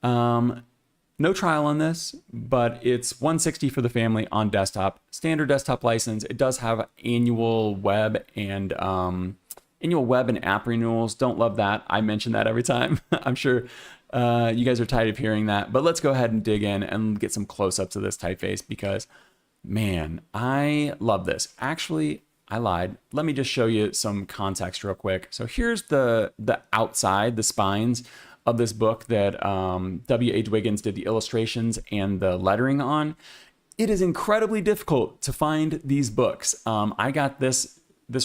No trial on this, but it's $160 for the family on desktop. Standard desktop license. It does have annual web and app renewals. Don't love that. I mention that every time. I'm sure you guys are tired of hearing that, but let's go ahead and dig in and get some close-ups of this typeface, because man, I love this. Actually, I lied. Let me just show you some context real quick. So here's the outside, the spines of this book that W.A. Dwiggins did the illustrations and the lettering on. It is incredibly difficult to find these books. I got this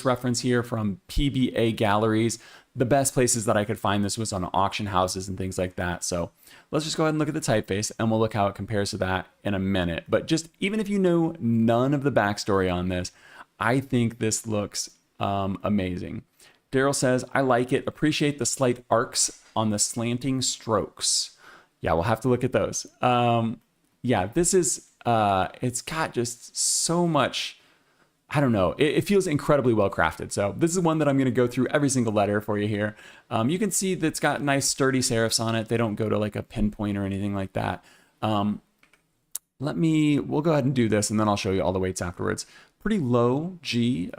reference here from PBA Galleries. The best places that I could find this was on auction houses and things like that. So let's just go ahead and look at the typeface, and we'll look how it compares to that in a minute. But just even if you know none of the backstory on this, I think this looks amazing. Daryl says, I like it. Appreciate the slight arcs on the slanting strokes. Yeah, we'll have to look at those. Yeah, this is, it's got just so much, I don't know. It feels incredibly well crafted. So this is one that I'm going to go through every single letter for you here. You can see that it's got nice sturdy serifs on it. They don't go to like a pinpoint or anything like that. We'll go ahead and do this, and then I'll show you all the weights afterwards. Pretty low G,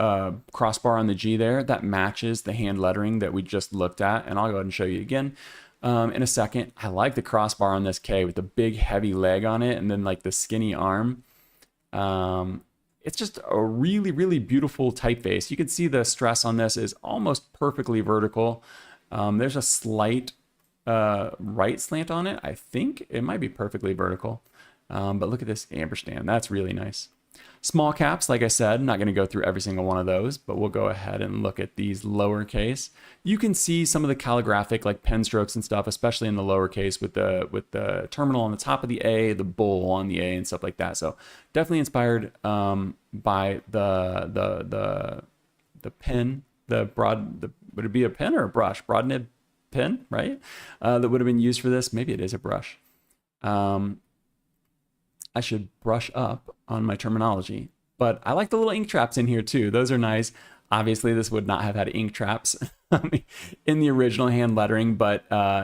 crossbar on the G there. That matches the hand lettering that we just looked at, and I'll go ahead and show you again in a second. I like the crossbar on this K with the big heavy leg on it, and then like the skinny arm. It's just a really, really beautiful typeface. You can see the stress on this is almost perfectly vertical. There's a slight right slant on it. I think it might be perfectly vertical. But look at this ampersand. That's really nice. Small caps, like I said, I'm not going to go through every single one of those, but we'll go ahead and look at these lowercase. You can see some of the calligraphic, like pen strokes and stuff, especially in the lowercase with the terminal on the top of the A, the bowl on the A, and stuff like that. So definitely inspired by the pen, would it be a pen or a brush? Broad nib pen, right? That would have been used for this. Maybe it is a brush. I should brush up on my terminology, but I like the little ink traps in here too. Those are nice. Obviously, this would not have had ink traps in the original hand lettering, but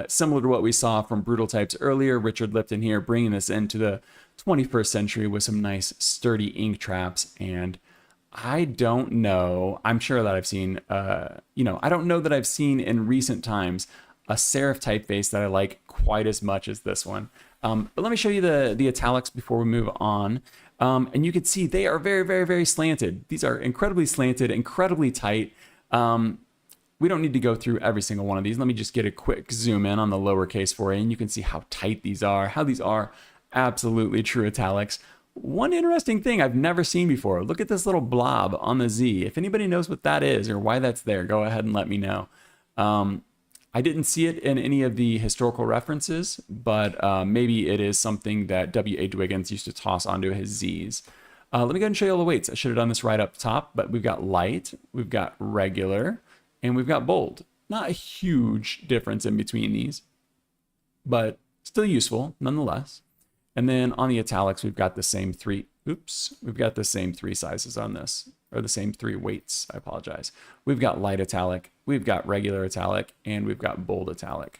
similar to what we saw from Brutal Types earlier, Richard Lipton here bringing this into the 21st century with some nice sturdy ink traps. And I don't know, I'm sure that I've seen, I don't know that I've seen in recent times a serif typeface that I like quite as much as this one. But let me show you the italics before we move on. And you can see they are very, very, very slanted. These are incredibly slanted, incredibly tight. We don't need to go through every single one of these. Let me just get a quick zoom in on the lowercase for you, and you can see how tight these are, how these are absolutely true italics. One interesting thing I've never seen before, look at this little blob on the Z. If anybody knows what that is or why that's there, go ahead and let me know. I didn't see it in any of the historical references, but maybe it is something that W.A. Dwiggins used to toss onto his Z's. Let me go ahead and show you all the weights. I should have done this right up top, but we've got light, we've got regular, and we've got bold. Not a huge difference in between these, but still useful nonetheless. And then on the italics, we've got the same we've got the same three sizes on this, or the same three weights, I apologize. We've got light italic, we've got regular italic, and we've got bold italic.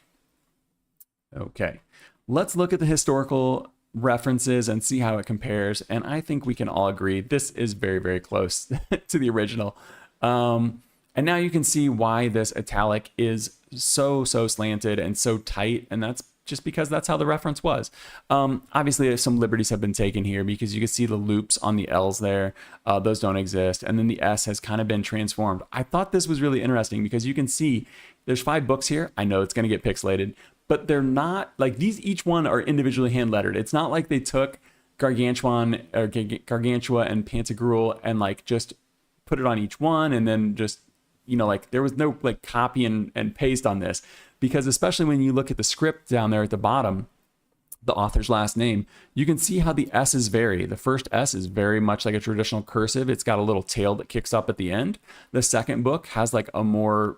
Okay, let's look at the historical references and see how it compares. And I think we can all agree this is very, very close to the original. And now you can see why this italic is so slanted and so tight, and that's just because that's how the reference was. Obviously, some liberties have been taken here because you can see the loops on the L's there. Those don't exist. And then the S has kind of been transformed. I thought this was really interesting because you can see there's 5 books here. I know it's going to get pixelated, but they're not like these. Each one are individually hand lettered. It's not like they took Gargantua and Pantagruel and like just put it on each one and then just, you know, like there was no like copy and paste on this, because especially when you look at the script down there at the bottom, the author's last name, you can see how the S's vary. The first S is very much like a traditional cursive. It's got a little tail that kicks up at the end. The second book has like a more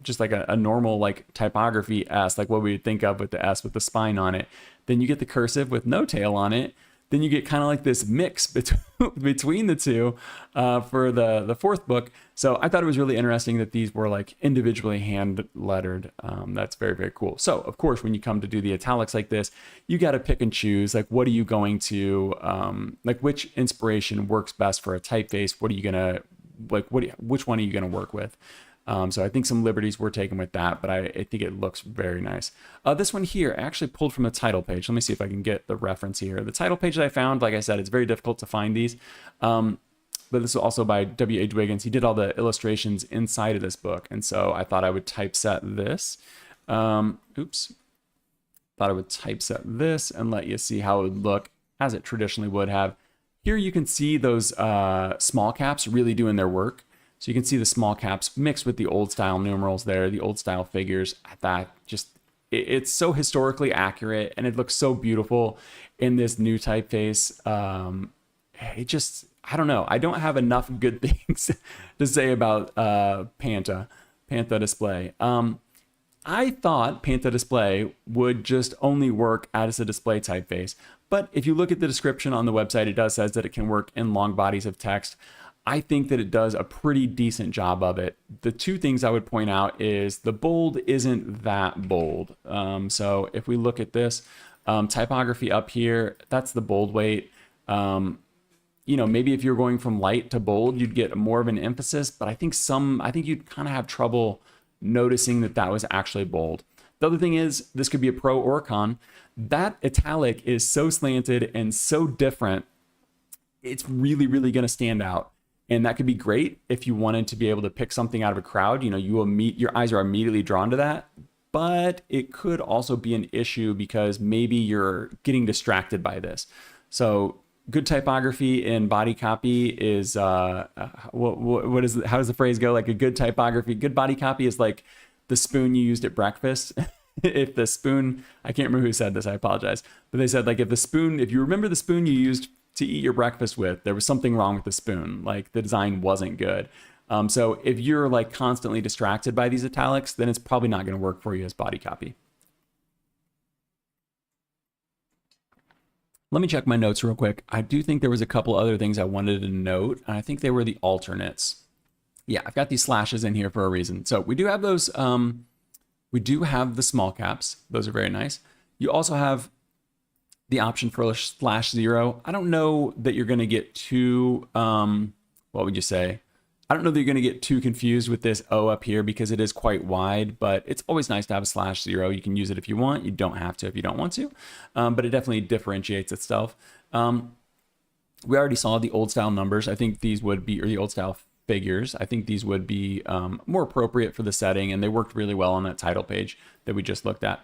just like a normal like typography S, like what we would think of with the S with the spine on it. Then you get the cursive with no tail on it. Then you get kind of like this mix between the two for the fourth book. So I thought it was really interesting that these were like individually hand lettered. That's very, very cool. So of course, when you come to do the italics like this, you got to pick and choose, like, what are you going to, like which inspiration works best for a typeface? What are you going to, like, which one are you going to work with? So I think some liberties were taken with that, but I think it looks very nice. This one here, I actually pulled from the title page. Let me see if I can get the reference here. The title page that I found, like I said, it's very difficult to find these. But this is also by W.A. Dwiggins. He did all the illustrations inside of this book. And so I thought I would typeset this. Thought I would typeset this and let you see how it would look as it traditionally would have. Here you can see those small caps really doing their work. So you can see the small caps mixed with the old style numerals there, the old style figures. That just, it's so historically accurate and it looks so beautiful in this new typeface. It just, I don't know. I don't have enough good things to say about Panta Display. I thought Panta Display would just only work as a display typeface. But if you look at the description on the website, it does says that it can work in long bodies of text. I think that it does a pretty decent job of it. The two things I would point out is the bold isn't that bold. So if we look at this typography up here, that's the bold weight. You know, maybe if you're going from light to bold, you'd get more of an emphasis, but I think you'd kind of have trouble noticing that that was actually bold. The other thing is, this could be a pro or a con. That italic is so slanted and so different, it's really, really going to stand out. And that could be great if you wanted to be able to pick something out of a crowd. You know, your eyes are immediately drawn to that. But it could also be an issue because maybe you're getting distracted by this. So good typography in body copy is how does the phrase go? Like a good typography, good body copy is like the spoon you used at breakfast. If the spoon, I can't remember who said this, I apologize, but they said like if you remember the spoon you used to eat your breakfast with, there was something wrong with the spoon, like the design wasn't good. So if you're like constantly distracted by these italics, then it's probably not going to work for you as body copy. Let me check my notes real quick. I do think there was a couple other things I wanted to note, and I think they were the alternates. Yeah, I've got these slashes in here for a reason. So we do have those, we do have the small caps. Those are very nice. You also have the option for a /0. I don't know that you're going to get too, what would you say? I don't know that you're going to get too confused with this O up here because it is quite wide, but it's always nice to have a /0. You can use it if you want. You don't have to if you don't want to, but it definitely differentiates itself. We already saw the old style numbers. I think these would be, or the old style figures. I think these would be more appropriate for the setting, and they worked really well on that title page that we just looked at.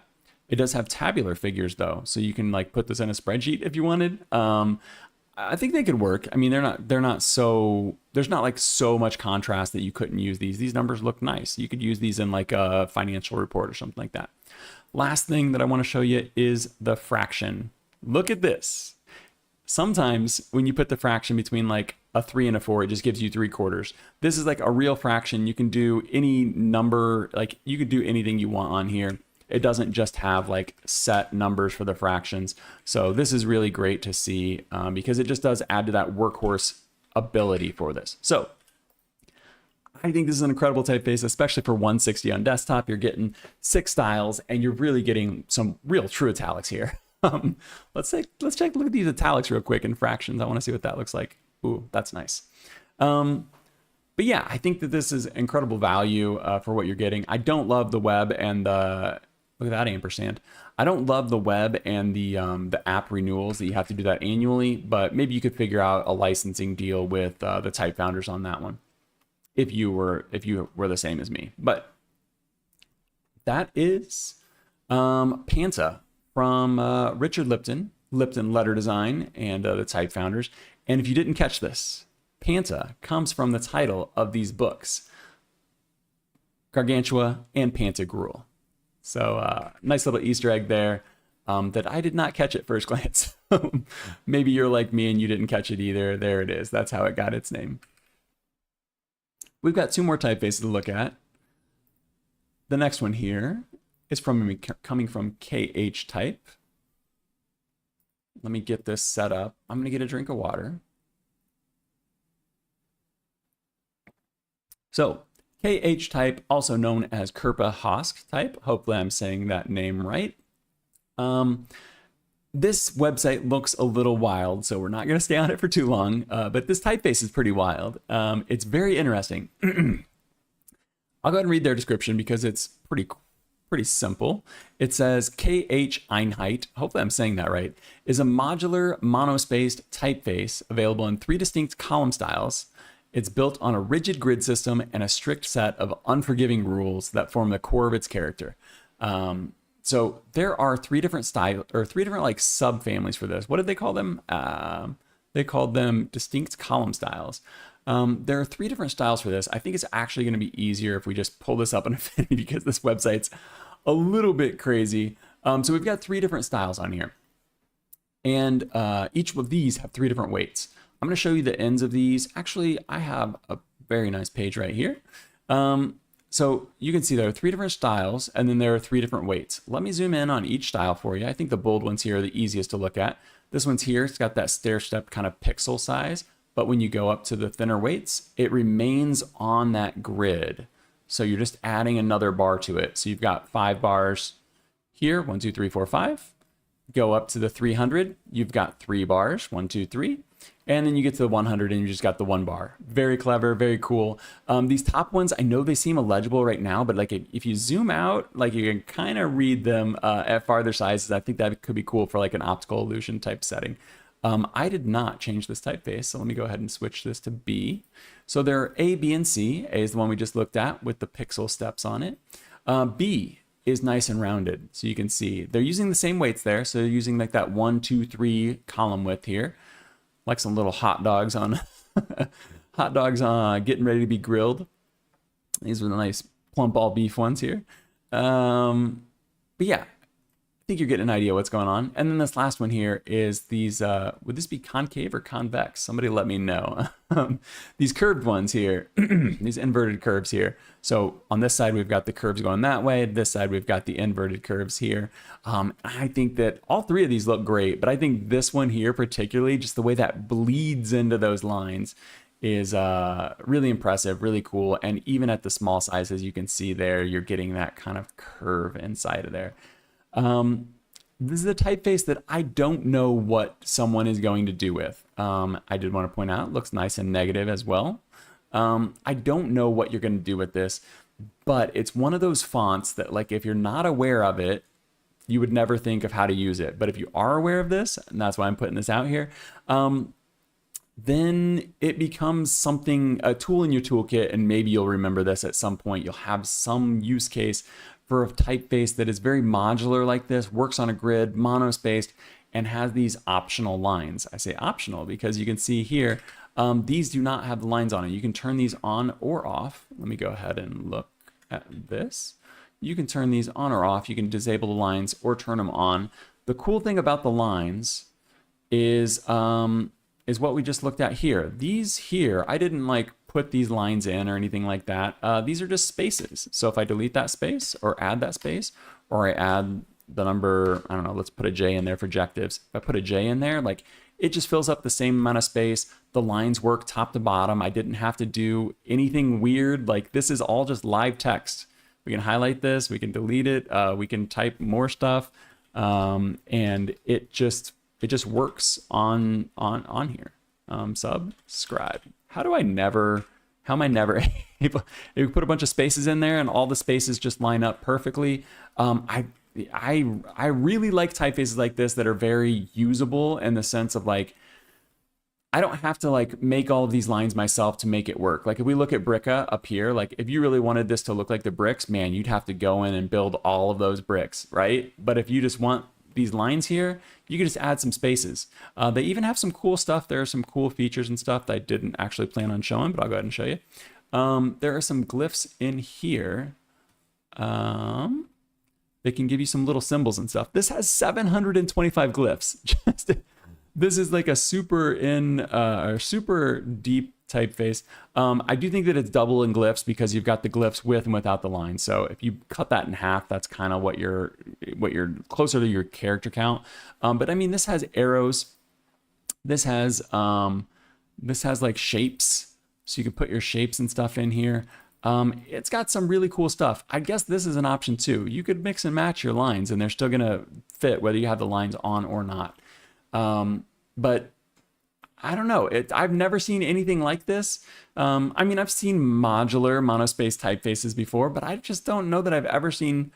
It does have tabular figures though, so you can like put this in a spreadsheet if you wanted. I think they could work. I mean, they're not so, there's not like so much contrast that you couldn't use these. These numbers look nice. You could use these in like a financial report or something like that. Last thing that I want to show you is the fraction. Look at this. Sometimes when you put the fraction between like a 3 and a 4, it just gives you 3/4. This is like a real fraction. You can do any number, like you could do anything you want on here. It doesn't just have like set numbers for the fractions. So this is really great to see because it just does add to that workhorse ability for this. So I think this is an incredible typeface, especially for 160 on desktop. You're getting 6 styles and you're really getting some real true italics here. Let's look at these italics real quick in fractions. I want to see what that looks like. Ooh, that's nice. But yeah, I think that this is incredible value for what you're getting. I don't love the web and the, look at that ampersand. I don't love the web and the app renewals that you have to do that annually, but maybe you could figure out a licensing deal with the type founders on that one if you were the same as me. But that is Panta from Richard Lipton Letter Design, and the type founders. And if you didn't catch this, Panta comes from the title of these books, Gargantua and Pantagruel. So nice little Easter egg there that I did not catch at first glance. Maybe you're like me and you didn't catch it either. There it is. That's how it got its name. We've got 2 more typefaces to look at. The next one here is coming from KH Type. Let me get this set up. I'm going to get a drink of water. So KH Type, also known as Kerpa Hosk Type. Hopefully I'm saying that name right. This website looks a little wild, so we're not going to stay on it for too long, but this typeface is pretty wild. It's very interesting. I'll go ahead and read their description because it's pretty simple. It says KH Einheit, hopefully I'm saying that right, is a modular monospaced typeface available in 3 distinct column styles. It's built on a rigid grid system and a strict set of unforgiving rules that form the core of its character. So there are 3 different styles, or 3 different like subfamilies for this. What did they call them? They called them distinct column styles. There are 3 different styles for this. I think it's actually going to be easier if we just pull this up in Affinity because this website's a little bit crazy. So we've got 3 different styles on here. And each of these have 3 different weights. I'm going to show you the ends of these. Actually, I have a very nice page right here. So you can see there are 3 different styles, and then there are 3 different weights. Let me zoom in on each style for you. I think the bold ones here are the easiest to look at. This one's here. It's got that stair-step kind of pixel size, but when you go up to the thinner weights, it remains on that grid. So you're just adding another bar to it. So you've got 5 bars here, 1, 2, 3, 4, 5. Go up to the 300, you've got 3 bars, 1, 2, 3. And then you get to the 100 and you just got the 1 bar. Very clever, very cool. These top ones, I know they seem illegible right now, but like if you zoom out, like you can kind of read them at farther sizes. I think that could be cool for like an optical illusion type setting. I did not change this typeface, so let me go ahead and switch this to B. So there are A, B, and C. A is the one we just looked at with the pixel steps on it. B is nice and rounded, so you can see they're using the same weights there. So they're using like that 1, 2, 3 column width here. Like some little hot dogs on getting ready to be grilled. These are the nice plump all beef ones here. But yeah, I think you're getting an idea what's going on. And then this last one here is these, would this be concave or convex? Somebody let me know. These curved ones here, these inverted curves here. So on this side, we've got the curves going that way. This side, we've got the inverted curves here. I think that all 3 of these look great, but I think this one here particularly, just the way that bleeds into those lines is really impressive, really cool. And even at the small sizes, you can see there, you're getting that kind of curve inside of there. This is a typeface that I don't know what someone is going to do with. I did want to point out, it looks nice and negative as well. I don't know what you're going to do with this, but it's one of those fonts that like if you're not aware of it, you would never think of how to use it. But if you are aware of this, and that's why I'm putting this out here, then it becomes something, a tool in your toolkit, and maybe you'll remember this at some point. You'll have some use case for a typeface that is very modular like this, works on a grid, monospaced, and has these optional lines. I say optional because you can see here, these do not have the lines on it. You can turn these on or off. Let me go ahead and look at this. You can turn these on or off. You can disable the lines or turn them on. The cool thing about the lines is what we just looked at here. These here, I didn't like put these lines in or anything like that. These are just spaces. So if I delete that space or add that space, or I add the number, I don't know, let's put a J in there for objectives. If I put a J in there, like it just fills up the same amount of space. The lines work top to bottom. I didn't have to do anything weird. Like this is all just live text. We can highlight this, we can delete it, we can type more stuff, and it just works on here. Subscribe. How am I never able to put a bunch of spaces in there and all the spaces just line up perfectly? I really like typefaces like this that are very usable in the sense of like, I don't have to like make all of these lines myself to make it work. Like if we look at Brikka up here, like if you really wanted this to look like the bricks, man, you'd have to go in and build all of those bricks, right? But if you just want these lines here, you can just add some spaces. They even have some cool stuff. There are some cool features and stuff that I didn't actually plan on showing, but I'll go ahead and show you. There are some glyphs in here. They can give you some little symbols and stuff. This has 725 glyphs. This is like a super deep typeface. I do think that it's double in glyphs because you've got the glyphs with and without the line. So if you cut that in half, that's kind of what you're closer to your character count. But I mean, this has arrows. This has like shapes, so you can put your shapes and stuff in here. It's got some really cool stuff. I guess this is an option too. You could mix and match your lines and they're still gonna fit whether you have the lines on or not. But I don't know. I've never seen anything like this. I mean, I've seen modular monospace typefaces before, but I just don't know that I've ever seen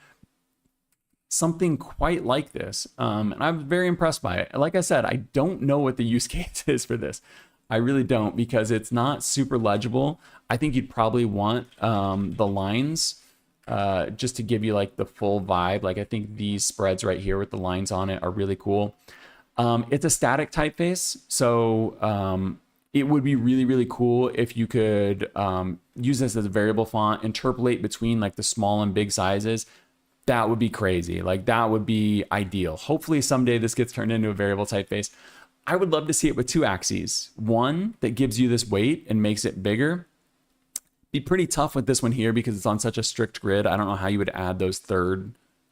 something quite like this. And I'm very impressed by it. Like I said, I don't know what the use case is for this. I really don't, because it's not super legible. I think you'd probably want the lines just to give you like the full vibe. Like I think these spreads right here with the lines on it are really cool. It's a static typeface, so it would be really, really cool if you could use this as a variable font, interpolate between like the small and big sizes. That would be crazy. Like that would be ideal. Hopefully someday this gets turned into a variable typeface. I would love to see it with two axes. One that gives you this weight and makes it bigger. Be pretty tough with this one here because it's on such a strict grid. I don't know how you would add those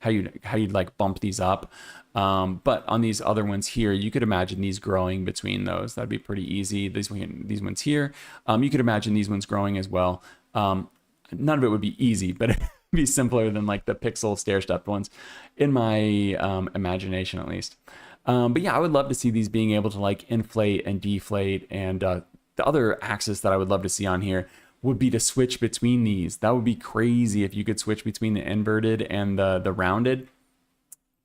how you'd like bump these up. But on these other ones here, you could imagine these growing between those. That'd be pretty easy. These ones here, you could imagine these ones growing as well. None of it would be easy, but it'd be simpler than like the pixel stair-stepped ones in my imagination, at least. But yeah, I would love to see these being able to like inflate and deflate. And the other axis that I would love to see on here would be to switch between these. That would be crazy if you could switch between the inverted and the rounded.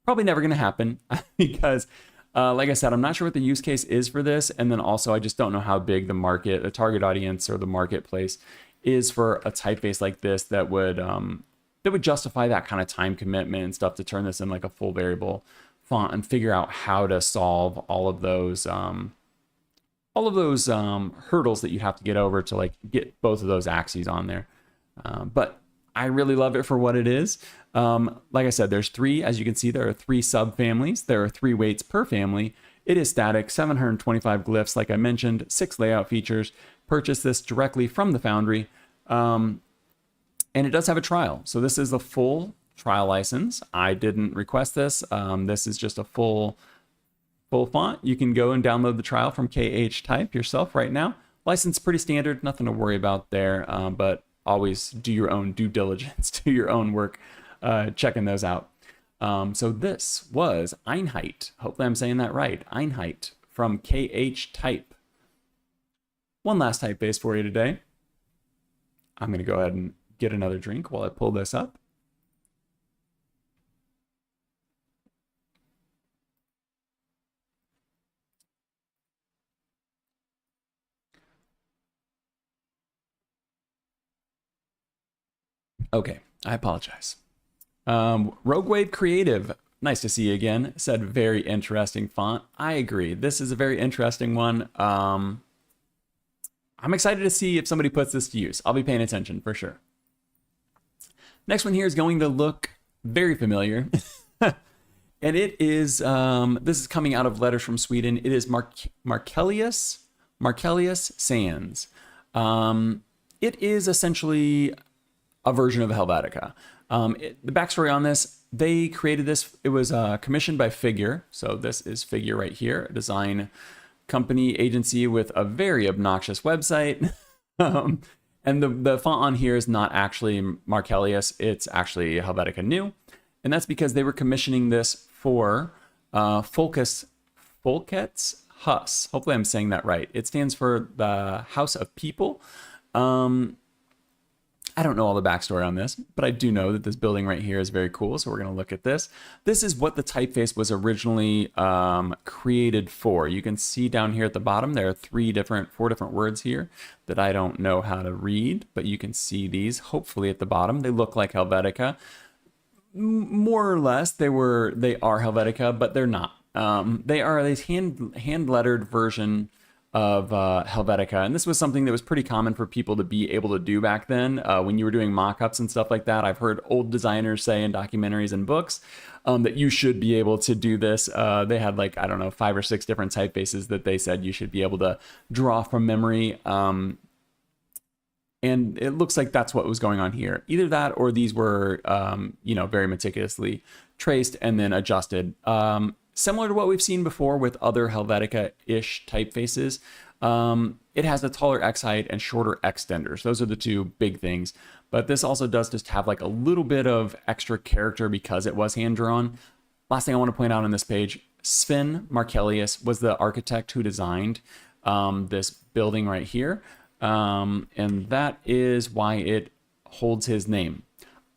Probably never going to happen because, like I said, I'm not sure what the use case is for this. And then also, I just don't know how big the target audience or the marketplace is for a typeface like this that would justify that kind of time commitment and stuff to turn this in like a full variable font and figure out how to solve all of those hurdles that you have to get over to like get both of those axes on there. But I really love it for what it is. Like I said, there's three, as you can see, there are three subfamilies. There are 3 weights per family. It is static, 725 glyphs, like I mentioned, 6 layout features. Purchase this directly from the Foundry. And it does have a trial. So this is a full trial license. I didn't request this. This is just a full font. You can go and download the trial from KH-Type yourself right now. License pretty standard, nothing to worry about there, but always do your own due diligence, do your own work, checking those out. So this was Einheit. Hopefully I'm saying that right. Einheit from KH-Type. One last typeface for you today. I'm going to go ahead and get another drink while I pull this up. Okay, I apologize. Rogue Wave Creative, nice to see you again, said very interesting font. I agree. This is a very interesting one. I'm excited to see if somebody puts this to use. I'll be paying attention for sure. Next one here is going to look very familiar. And it is, this is coming out of Letters from Sweden. It is Markelius Sans. It is essentially a version of Helvetica. The backstory on this, they created this. It was commissioned by Figure. So this is Figure right here, a design company agency with a very obnoxious website. And the font on here is not actually Markelius, it's actually Helvetica Neue. And that's because they were commissioning this for Folkets Hus. Hopefully I'm saying that right. It stands for the House of People. I don't know all the backstory on this, but I do know that this building right here is very cool. So we're going to look at this. This is what the typeface was originally created for. You can see down here at the bottom, there are four different words here that I don't know how to read, but you can see these hopefully at the bottom. They look like Helvetica. More or less, they are Helvetica, but they're not. They are a hand lettered version of Helvetica, and this was something that was pretty common for people to be able to do back then when you were doing mock-ups and stuff like that. I've heard old designers say in documentaries and books that you should be able to do this. They had like, I don't know, 5 or 6 different typefaces that they said you should be able to draw from memory. And it looks like that's what was going on here. Either that or these were, very meticulously traced and then adjusted. Similar to what we've seen before with other Helvetica-ish typefaces, it has a taller X height and shorter extenders. Those are the two big things. But this also does just have like a little bit of extra character because it was hand-drawn. Last thing I want to point out on this page, Sven Markelius was the architect who designed this building right here. And that is why it holds his name.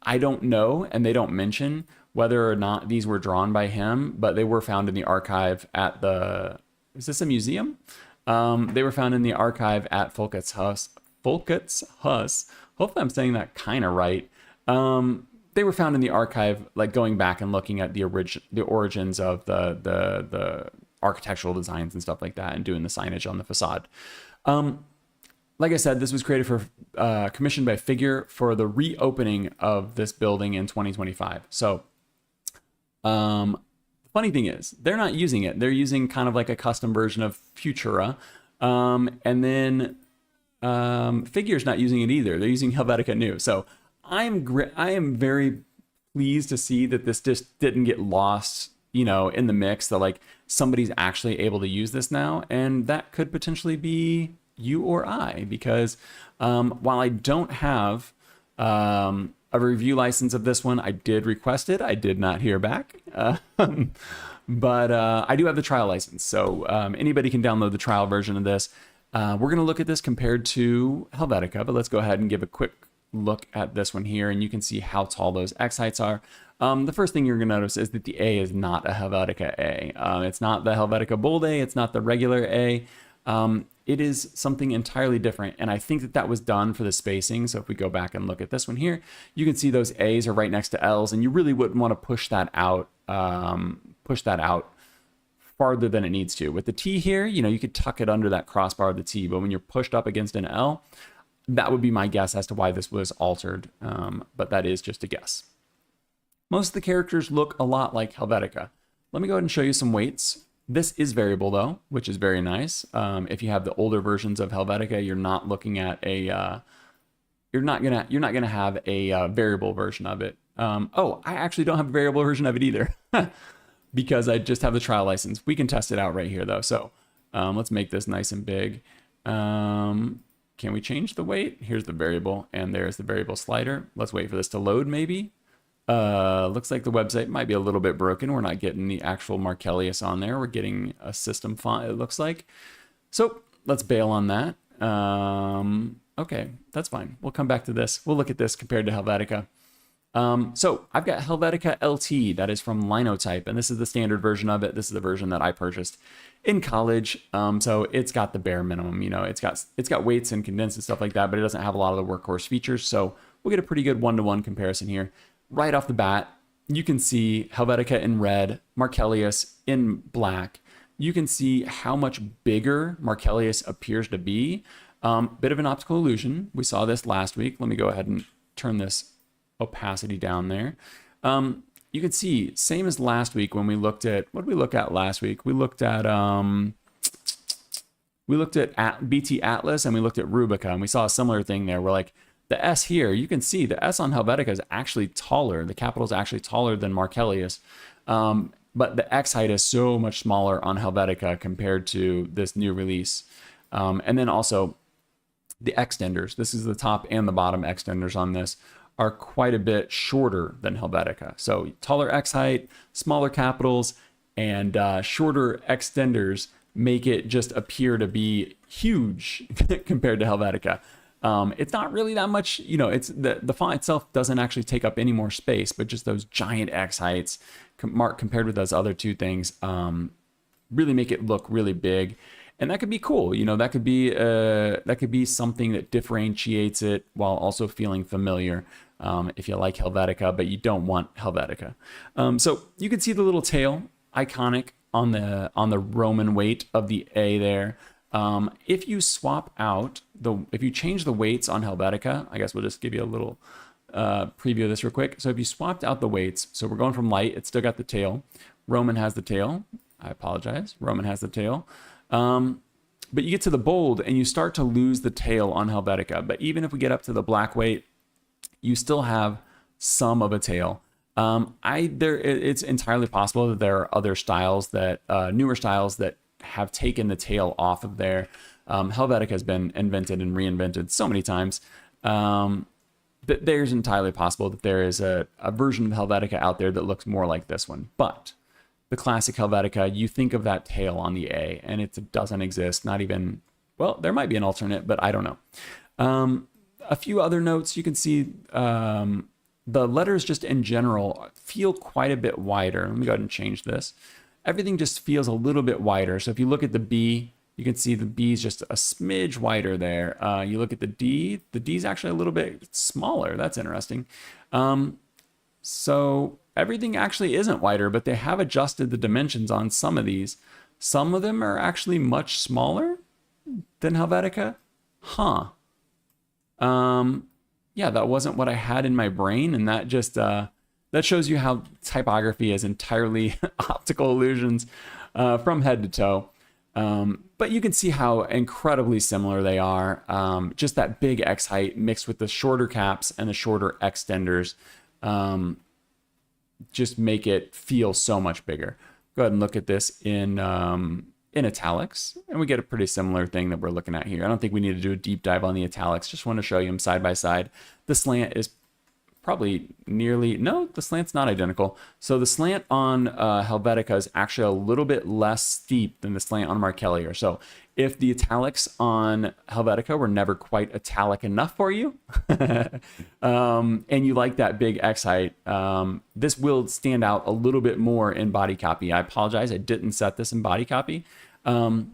I don't know, and they don't mention whether or not these were drawn by him, but they were found in the archive at is this a museum? They were found in the archive at Folkets Hus. Hopefully I'm saying that kind of right. They were found in the archive, like going back and looking at the origins of the architectural designs and stuff like that and doing the signage on the facade. Like I said, this was created for commissioned by Figure for the reopening of this building in 2025. So funny thing is, they're not using it. They're using kind of like a custom version of Futura. And then Figure's not using it either. They're using Helvetica Neue. So I am very pleased to see that this just didn't get lost, in the mix, that like somebody's actually able to use this now. And that could potentially be you or I, because while I don't have a review license of this one, I did request it. I did not hear back, but I do have the trial license, so anybody can download the trial version of this. We're going to look at this compared to Helvetica, but let's go ahead and give a quick look at this one here, and you can see how tall those X heights are. The first thing you're going to notice is that the A is not a Helvetica A. It's not the Helvetica Bold A. It's not the regular A. It is something entirely different, and I think that was done for the spacing. So if we go back and look at this one here, you can see those A's are right next to L's, and you really wouldn't want to push that out farther than it needs to. With the T here, you could tuck it under that crossbar of the T, but when you're pushed up against an L, that would be my guess as to why this was altered, but that is just a guess. Most of the characters look a lot like Helvetica. Let me go ahead and show you some weights. This is variable though, which is very nice. If you have the older versions of Helvetica, you're not looking at you're not gonna have a variable version of it. I actually don't have a variable version of it either because I just have the trial license. We can test it out right here though. So let's make this nice and big. Can we change the weight? Here's the variable, and there's the variable slider. Let's wait for this to load maybe. Looks like the website might be a little bit broken. We're not getting the actual Markelius on there. We're getting a system font, it looks like. So let's bail on that. Okay, that's fine. We'll come back to this. We'll look at this compared to Helvetica. So I've got Helvetica LT, that is from Linotype, and this is the standard version of it. This is the version that I purchased in college. So it's got the bare minimum, it's got weights and condensed and stuff like that, but it doesn't have a lot of the workhorse features. So we'll get a pretty good one-to-one comparison here. Right off the bat, you can see Helvetica in red, Markelius in black. You can see how much bigger Markelius appears to be. Bit of an optical illusion. We saw this last week. Let me go ahead and turn this opacity down there. You can see, same as last week when we looked at, what did we look at last week? We looked at BT Atlas and we looked at Rubica, and we saw a similar thing there where like The S here, you can see the S on Helvetica is actually taller. The capital is actually taller than Markelius. But the X height is so much smaller on Helvetica compared to this new release. And then also the extenders, this is the top and the bottom extenders on this, are quite a bit shorter than Helvetica. So taller X height, smaller capitals, and shorter extenders make it just appear to be huge compared to Helvetica. It's not really that much, you know, it's the font itself doesn't actually take up any more space, but just those giant X heights compared with those other two things really make it look really big. And that could be cool, you know, that could be something that differentiates it while also feeling familiar. If you like Helvetica, but you don't want Helvetica. So you can see the little tail, iconic on the Roman weight of the A there. If you swap out if you change the weights on Helvetica, I guess we'll just give you a little preview of this real quick. So if you swapped out the weights, so we're going from light, it's still got the tail. Roman has the tail. I apologize. Roman has the tail. But you get to the bold and you start to lose the tail on Helvetica. But even if we get up to the black weight, you still have some of a tail. It's entirely possible that there are other styles that, newer styles that have taken the tail off of there. Helvetica has been invented and reinvented so many times. That there's entirely possible that there is a version of Helvetica out there that looks more like this one. But the classic Helvetica, you think of that tail on the A, and it doesn't exist. Not even, well, there might be an alternate, but I don't know. A few other notes, you can see the letters just in general feel quite a bit wider. Let me go ahead and change this. Everything just feels a little bit wider. So if you look at the B, you can see the B is just a smidge wider there. You look at the D is actually a little bit smaller. That's interesting. So everything actually isn't wider, but they have adjusted the dimensions on some of these. Some of them are actually much smaller than Helvetica. Huh. Yeah, that wasn't what I had in my brain, and that just that shows you how typography is entirely optical illusions from head to toe. But you can see how incredibly similar they are. Just that big X height mixed with the shorter caps and the shorter extenders just make it feel so much bigger. Go ahead and look at this in italics, and we get a pretty similar thing that we're looking at here. I don't think we need to do a deep dive on the italics. Just want to show you them side by side. The slant is probably no, the slant's not identical. So the slant on Helvetica is actually a little bit less steep than the slant on Markelier. So if the italics on Helvetica were never quite italic enough for you, and you like that big X height, this will stand out a little bit more in body copy. I apologize, I didn't set this in body copy. But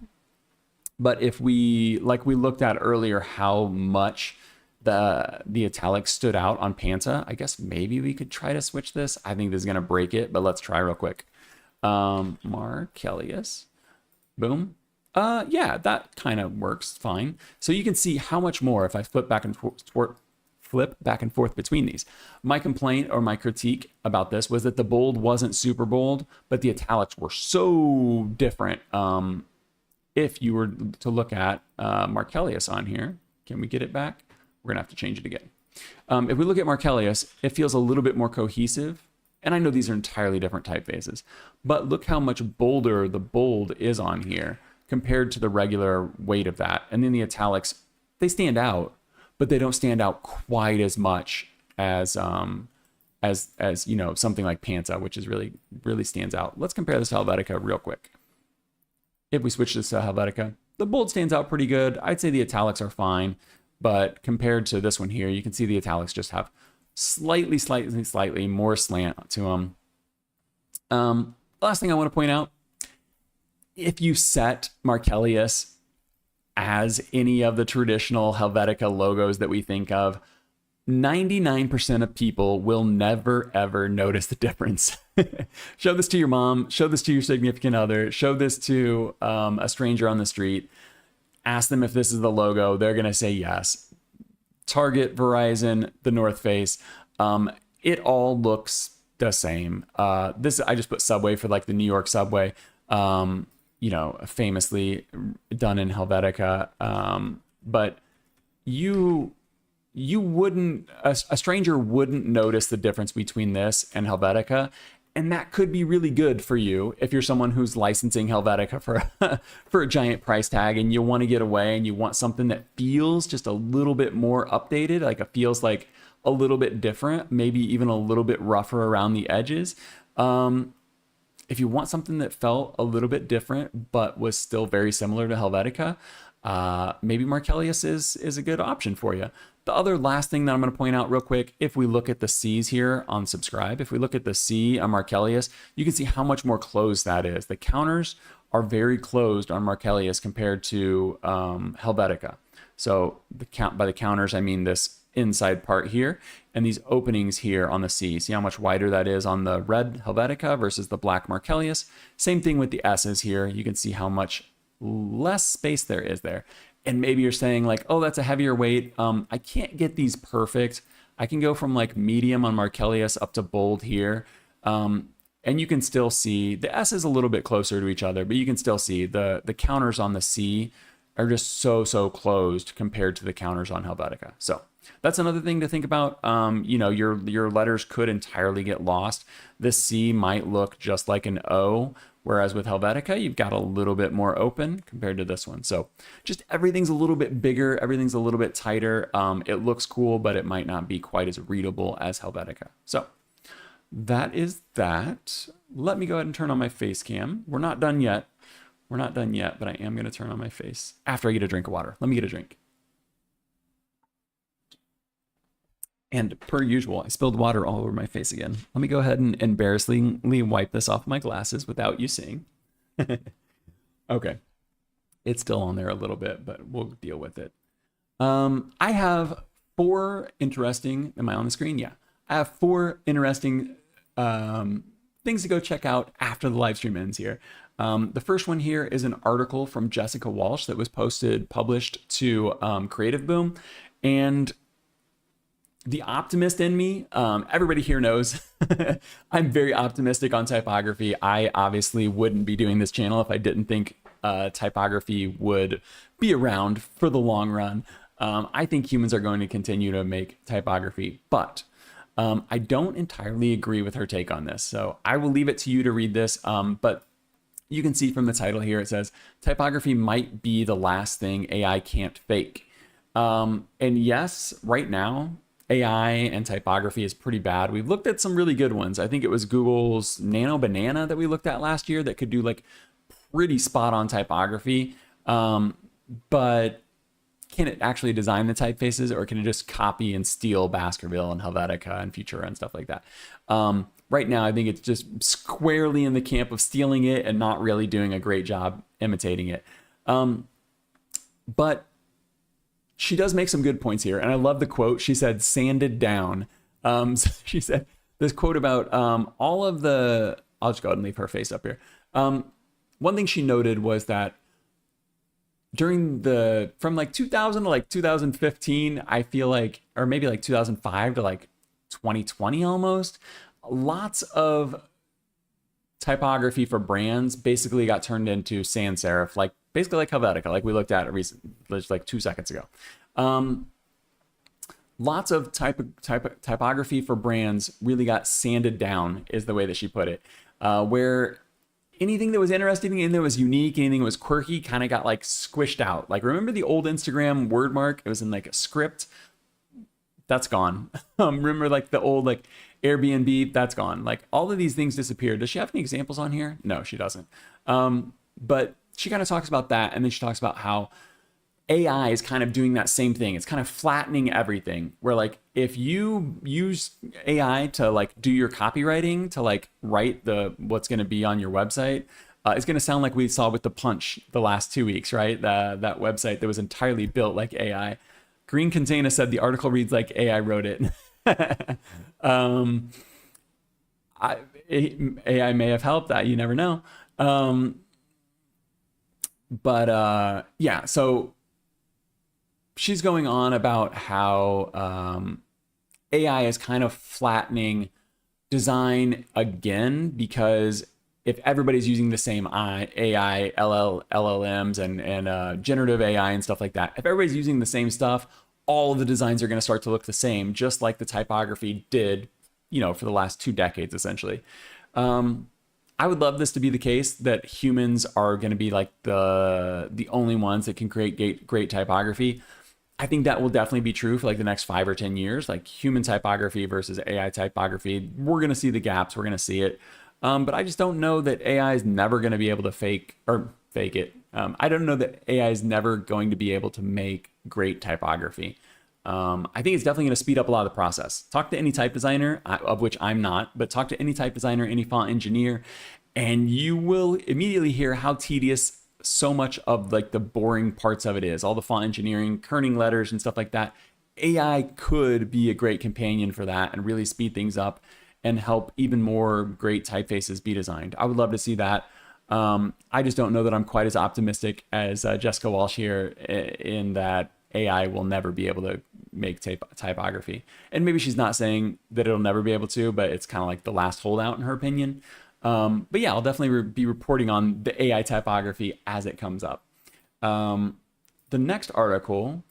if we looked at earlier how much the italics stood out on Panta, I guess maybe we could try to switch this. I think this is going to break it, but let's try real quick. Markelius. Boom. Yeah, that kind of works fine. So you can see how much more if I flip back and forth between these. My complaint or my critique about this was that the bold wasn't super bold, but the italics were so different. If you were to look at Markelius on here, can we get it back? We're gonna have to change it again. If we look at Markelius, it feels a little bit more cohesive. And I know these are entirely different typefaces, but look how much bolder the bold is on here compared to the regular weight of that. And then the italics, they stand out, but they don't stand out quite as much as you know, something like Panta, which is really stands out. Let's compare this to Helvetica real quick. If we switch this to Helvetica, the bold stands out pretty good. I'd say the italics are fine. But compared to this one here, you can see the italics just have slightly more slant to them. Last thing I want to point out, if you set Markelius as any of the traditional Helvetica logos that we think of, 99% of people will never, ever notice the difference. Show this to your mom, show this to your significant other, show this to a stranger on the street. Ask them if this is the logo. They're going to say yes. Target, Verizon, the North Face. It all looks the same. I just put Subway for like the New York subway, you know, famously done in Helvetica. But you you wouldn't, a stranger wouldn't notice the difference between this and Helvetica. And that could be really good for you if you're someone who's licensing Helvetica for, for a giant price tag and you want to get away and you want something that feels just a little bit more updated, like it feels like a little bit different, maybe even a little bit rougher around the edges. If you want something that felt a little bit different but was still very similar to Helvetica, maybe Markelius is a good option for you. The other last thing that I'm going to point out real quick, if we look at the C's here on subscribe, if we look at the C on Markelius, you can see how much more closed that is. The counters are very closed on Markelius compared to Helvetica. So by the counters, I mean this inside part here and these openings here on the C. See how much wider that is on the red Helvetica versus the black Markelius. Same thing with the S's here. You can see how much less space there is there. And maybe you're saying like, oh, that's a heavier weight. I can't get these perfect. I can go from like medium on Markelius up to bold here. And you can still see the S is a little bit closer to each other, but you can still see the counters on the C are just so closed compared to the counters on Helvetica. So that's another thing to think about. You know, your letters could entirely get lost. This C might look just like an O, whereas with Helvetica, you've got a little bit more open compared to this one. So just everything's a little bit bigger. Everything's a little bit tighter. It looks cool, but it might not be quite as readable as Helvetica. So that is that. Let me go ahead and turn on my face cam. We're not done yet. We're not done yet, but I am going to turn on my face after I get a drink of water. Let me get a drink. And per usual, I spilled water all over my face again. Let me go ahead and embarrassingly wipe this off my glasses without you seeing. Okay. It's still on there a little bit, but we'll deal with it. I have 4 interesting, am I on the screen? Yeah. I have 4 interesting things to go check out after the live stream ends here. The first one here is an article from Jessica Walsh that was published to Creative Boom. And the optimist in me, everybody here knows I'm very optimistic on typography. I obviously wouldn't be doing this channel if I didn't think typography would be around for the long run. I think humans are going to continue to make typography, but I don't entirely agree with her take on this. So I will leave it to you to read this, but you can see from the title here, it says, typography might be the last thing AI can't fake. And yes, right now, AI and typography is pretty bad. We've looked at some really good ones. I think it was Google's Nano Banana that we looked at last year that could do like pretty spot on typography. But can it actually design the typefaces, or can it just copy and steal Baskerville and Helvetica and Futura and stuff like that? Right now, I think it's just squarely in the camp of stealing it and not really doing a great job imitating it. But she does make some good points here. And I love the quote. She said, sanded down. So she said this quote about all of the, I'll just go ahead and leave her face up here. One thing she noted was that during from like 2000 to like 2015, I feel like, or maybe like 2005 to like 2020 almost, lots of typography for brands basically got turned into sans serif, like basically like Helvetica, like we looked at just like 2 seconds ago. Lots of typography for brands really got sanded down, is the way that she put it, where anything that was interesting, anything that was unique, anything that was quirky kind of got like squished out. Like, remember the old Instagram word mark? It was in like a script. That's gone. Remember like the old like Airbnb? That's gone. Like all of these things disappeared. Does she have any examples on here? No, she doesn't. But she kind of talks about that. And then she talks about how AI is kind of doing that same thing. It's kind of flattening everything, where like if you use AI to like do your copywriting, to like write what's going to be on your website, it's going to sound like we saw with the Punch the last 2 weeks, right? That website that was entirely built like AI. Green Container said the article reads like AI wrote it. AI may have helped that. You never know. Yeah, so she's going on about how AI is kind of flattening design again, because if everybody's using the same AI, LLMs and generative AI and stuff like that, if everybody's using the same stuff, all of the designs are going to start to look the same, just like the typography did, for the last 2 decades, essentially. I would love this to be the case, that humans are going to be like the only ones that can create great typography. I think that will definitely be true for like the next 5 or 10 years, like human typography versus AI typography. We're going to see the gaps. We're going to see it. But I just don't know that AI is never going to be able to fake it. I don't know that AI is never going to be able to make great typography. I think it's definitely going to speed up a lot of the process. Talk to any type designer, of which I'm not, but talk to any type designer, any font engineer, and you will immediately hear how tedious so much of like the boring parts of it is. All the font engineering, kerning letters and stuff like that. AI could be a great companion for that and really speed things up and help even more great typefaces be designed. I would love to see that. I just don't know that I'm quite as optimistic as Jessica Walsh here in that AI will never be able to make typography. And maybe she's not saying that it'll never be able to, but it's kind of like the last holdout in her opinion. But yeah, I'll definitely be reporting on the AI typography as it comes up. The next article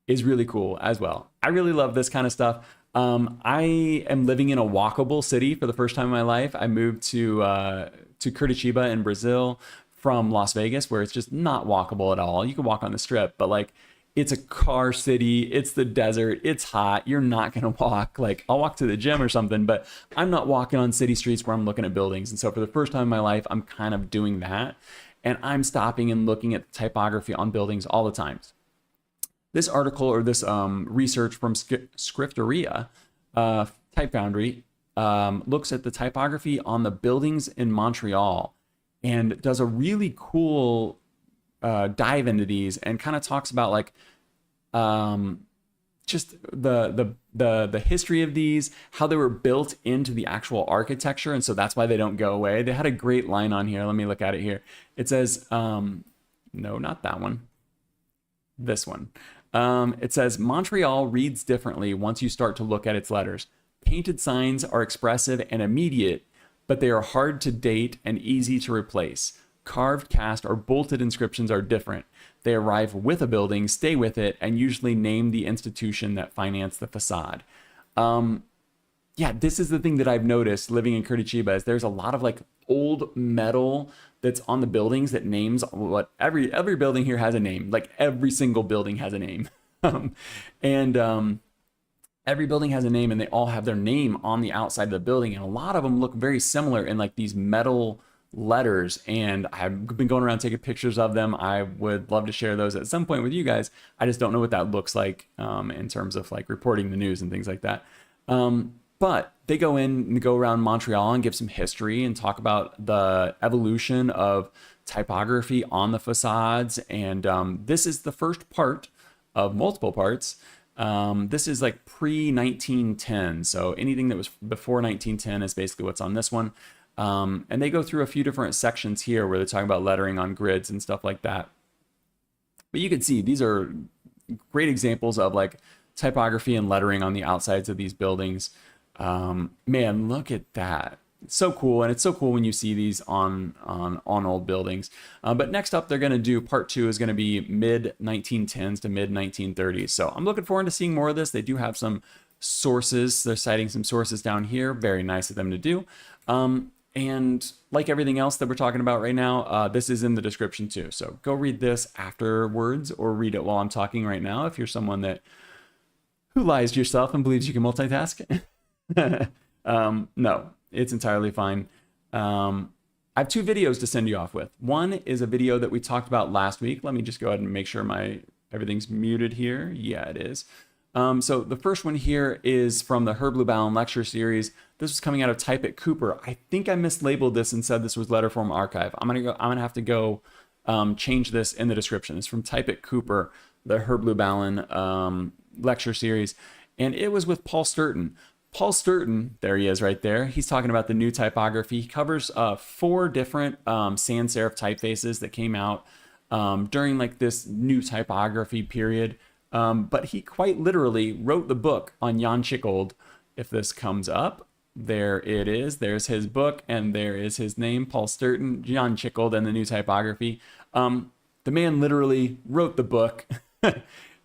is really cool as well. I really love this kind of stuff. I am living in a walkable city for the first time in my life. I moved to Curitiba in Brazil from Las Vegas, where it's just not walkable at all. You can walk on the strip, but like it's a car city, it's the desert, it's hot. You're not gonna walk. Like I'll walk to the gym or something, but I'm not walking on city streets where I'm looking at buildings. And so for the first time in my life, I'm kind of doing that. And I'm stopping and looking at the typography on buildings all the time. This article or this research from Schrifteria Type Foundry looks at the typography on the buildings in Montreal and does a really cool dive into these and kind of talks about like just the history of these, how they were built into the actual architecture, and so that's why they don't go away. They had a great line on here. Let me look at it here. It says, no, not that one. This one. It says, Montreal reads differently once you start to look at its letters. Painted signs are expressive and immediate, but they are hard to date and easy to replace. Carved, cast, or bolted inscriptions are different. They arrive with a building, stay with it, and usually name the institution that financed the facade. Yeah, this is the thing that I've noticed living in Curitiba is there's a lot of like old metal that's on the buildings that names what every building here has a name. Like every single building has a name. Every building has a name and they all have their name on the outside of the building. And a lot of them look very similar in like these metal letters, and I've been going around taking pictures of them. I would love to share those at some point with you guys. I just don't know what that looks like in terms of like reporting the news and things like that. But they go in and go around Montreal and give some history and talk about the evolution of typography on the facades. And this is the first part of multiple parts. This is like pre-1910. So anything that was before 1910 is basically what's on this one. And they go through a few different sections here where they're talking about lettering on grids and stuff like that. But you can see these are great examples of like typography and lettering on the outsides of these buildings. Man, look at that. It's so cool. And it's so cool when you see these on old buildings. But next up, they're going to do part 2 is going to be mid 1910s to mid 1930s. So I'm looking forward to seeing more of this. They do have some sources. They're citing some sources down here. Very nice of them to do. And like everything else that we're talking about right now, this is in the description too. So go read this afterwards or read it while I'm talking right now if you're someone who lies to yourself and believes you can multitask. No, it's entirely fine. I have 2 videos to send you off with. One is a video that we talked about last week. Let me just go ahead and make sure everything's muted here. Yeah, it is. So the first one here is from the Herb Lubalin lecture series. This was coming out of Type at Cooper. I think I mislabeled this and said this was Letterform Archive. I'm gonna have to go change this in the description. It's from Type at Cooper, the Herb Lubalin lecture series, and it was with Paul Stirton. Paul Stirton, there he is right there. He's talking about the new typography. He covers 4 different sans serif typefaces that came out during like this new typography period. But he quite literally wrote the book on Jan Schickold. If this comes up, there it is. There's his book, and there is his name, Paul Stirton, Jan Schickold, and the new typography. The man literally wrote the book.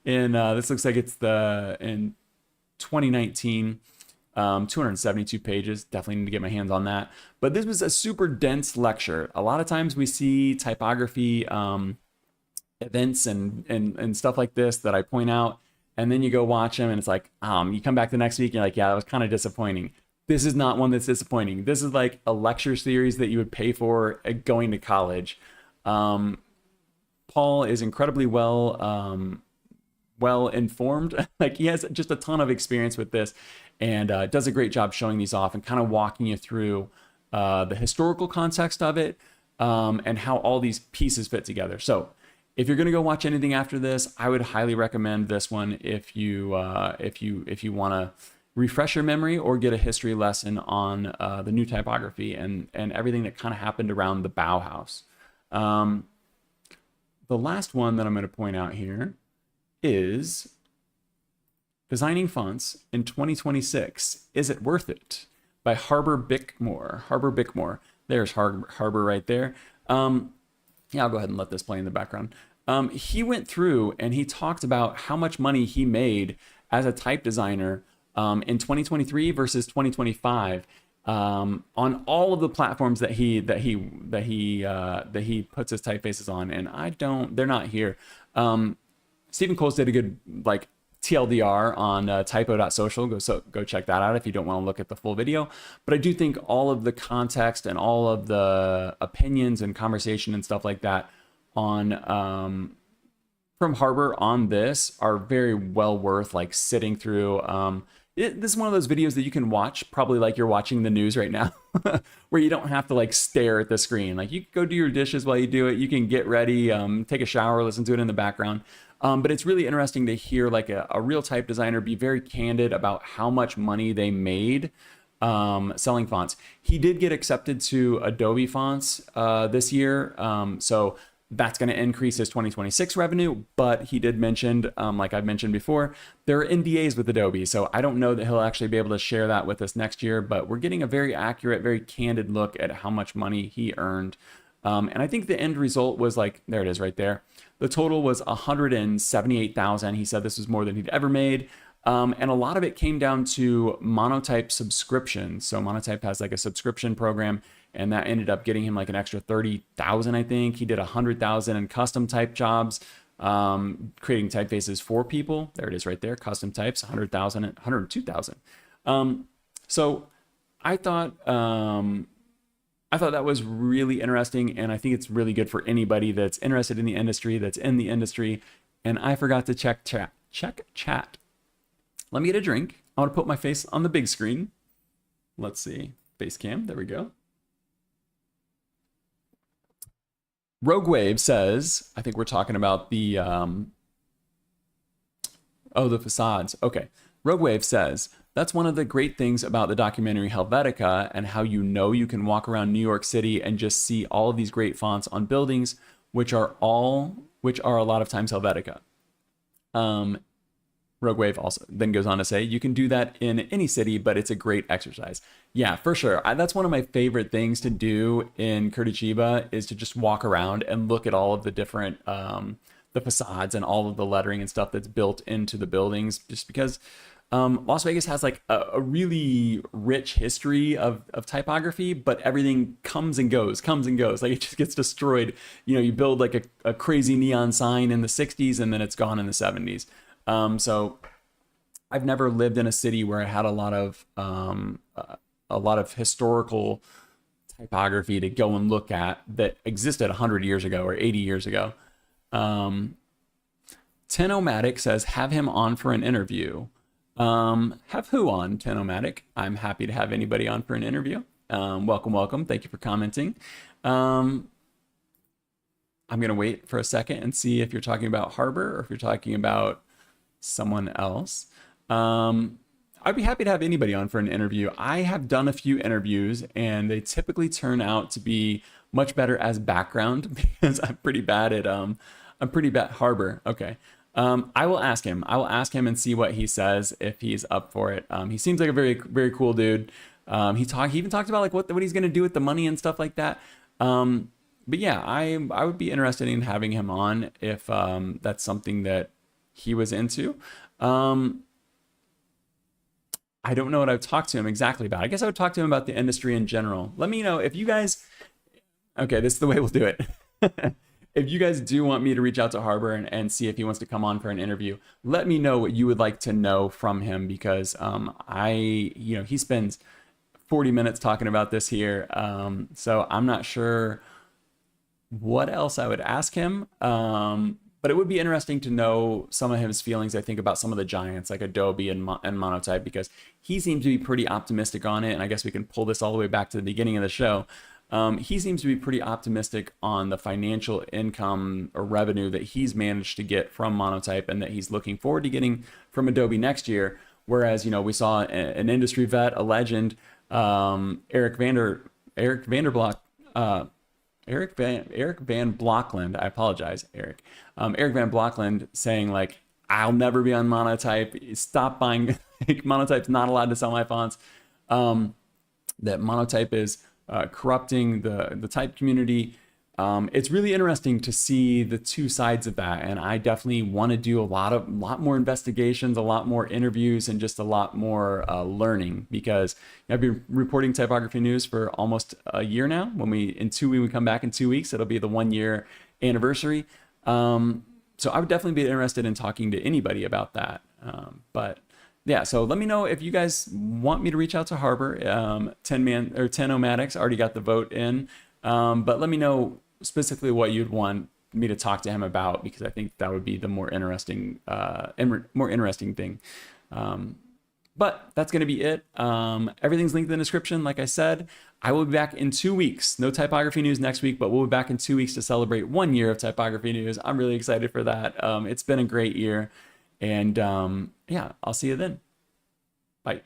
in this looks like it's in 2019. 272 pages. Definitely need to get my hands on that. But this was a super dense lecture. A lot of times we see typography events and stuff like this that I point out, and then you go watch them and it's like, you come back the next week and you're like, yeah, that was kind of disappointing. This is not one that's disappointing. This is like a lecture series that you would pay for going to college. Paul is incredibly well informed. Like, he has just a ton of experience with this, and does a great job showing these off and kind of walking you through the historical context of it, and how all these pieces fit together. So if you're going to go watch anything after this, I would highly recommend this one if you want to refresh your memory or get a history lesson on the new typography and everything that kind of happened around the Bauhaus. The last one that I'm going to point out here is Designing Fonts in 2026. Is it worth it? By Harbor Bickmore. Harbor Bickmore. There's Harbor right there. Yeah, I'll go ahead and let this play in the background. He went through and he talked about how much money he made as a type designer in 2023 versus 2025 on all of the platforms that he puts his typefaces on. And they're not here. Stephen Coles did a good like TLDR on typo.social. Go check that out if you don't want to look at the full video. But I do think all of the context and all of the opinions and conversation and stuff like that on from Harbor on this are very well worth like sitting through. This is one of those videos that you can watch probably like you're watching the news right now, where you don't have to like stare at the screen. Like, you can go do your dishes while you do it. You can get ready, take a shower, listen to it in the background. But it's really interesting to hear like a real type designer be very candid about how much money they made selling fonts. He did get accepted to Adobe fonts this year. So that's going to increase his 2026 revenue. But he did mention, like I've mentioned before, there are NDAs with Adobe. So I don't know that he'll actually be able to share that with us next year. But we're getting a very accurate, very candid look at how much money he earned. And I think the end result was like, there it is right there. The total was $178,000. He said this was more than he'd ever made. And a lot of it came down to Monotype subscription. So Monotype has like a subscription program, and that ended up getting him like an extra 30,000, I think. He did 100,000 in custom type jobs, creating typefaces for people. There it is right there. Custom types, 100,000 and 102,000. So I thought that was really interesting, and I think it's really good for anybody that's interested in the industry, that's in the industry. And I forgot to check chat. Let me get a drink. I want to put my face on the big screen. Let's see. Face cam. There we go. Rogue Wave says, I think we're talking about the the facades. Okay. Rogue Wave says, that's one of the great things about the documentary Helvetica, and how you can walk around New York City and just see all of these great fonts on buildings, which are a lot of times Helvetica. Rogue Wave also then goes on to say, you can do that in any city, but it's a great exercise. Yeah, for sure. That's one of my favorite things to do in Curitiba, is to just walk around and look at all of the different the facades and all of the lettering and stuff that's built into the buildings, just because Las Vegas has like a really rich history of typography, but everything comes and goes. Like, it just gets destroyed. You build like a crazy neon sign in the 60s and then it's gone in the 70s. So I've never lived in a city where I had a lot of historical typography to go and look at that existed 100 years ago or 80 years ago. Tenomatic says, have him on for an interview. Have who on, Tenomatic? I'm happy to have anybody on for an interview. Welcome. Thank you for commenting. I'm going to wait for a second and see if you're talking about Harbor or if you're talking about someone else. I'd be happy to have anybody on for an interview. I have done a few interviews and they typically turn out to be much better as background, because I'm pretty bad at Harbor. Okay. I will ask him and see what he says, if he's up for it. He seems like a very, very cool dude. He even talked about like what he's going to do with the money and stuff like that. But yeah, I would be interested in having him on if that's something that he was into. I don't know what I would talk to him exactly about. I guess I would talk to him about the industry in general. Let me know if you guys, okay, this is the way we'll do it. If you guys do want me to reach out to Harbor and see if he wants to come on for an interview, let me know what you would like to know from him, because he spends 40 minutes talking about this here. So I'm not sure what else I would ask him. But it would be interesting to know some of his feelings, I think, about some of the giants like Adobe and Monotype, because he seems to be pretty optimistic on it. And I guess we can pull this all the way back to the beginning of the show. He seems to be pretty optimistic on the financial income or revenue that he's managed to get from Monotype, and that he's looking forward to getting from Adobe next year. Whereas, we saw an industry vet, a legend, Erik Van Blockland. I apologize, Erik. Erik Van Blockland saying like, I'll never be on Monotype. Stop buying. Monotype's not allowed to sell my fonts. That Monotype is corrupting the type community. It's really interesting to see the two sides of that, and I definitely want to do a lot more investigations, a lot more interviews, and just a lot more learning, because I've been reporting typography news for almost a year now. When we come back in 2 weeks, it'll be the 1 year anniversary. So I would definitely be interested in talking to anybody about that. But yeah, so let me know if you guys want me to reach out to Harbor. 10 Omatics already got the vote in. But let me know specifically what you'd want me to talk to him about, because I think that would be the more interesting thing. But that's going to be it. Everything's linked in the description. Like I said, I will be back in 2 weeks. No typography news next week, but we'll be back in 2 weeks to celebrate 1 year of typography news. I'm really excited for that. It's been a great year. And yeah, I'll see you then. Bye.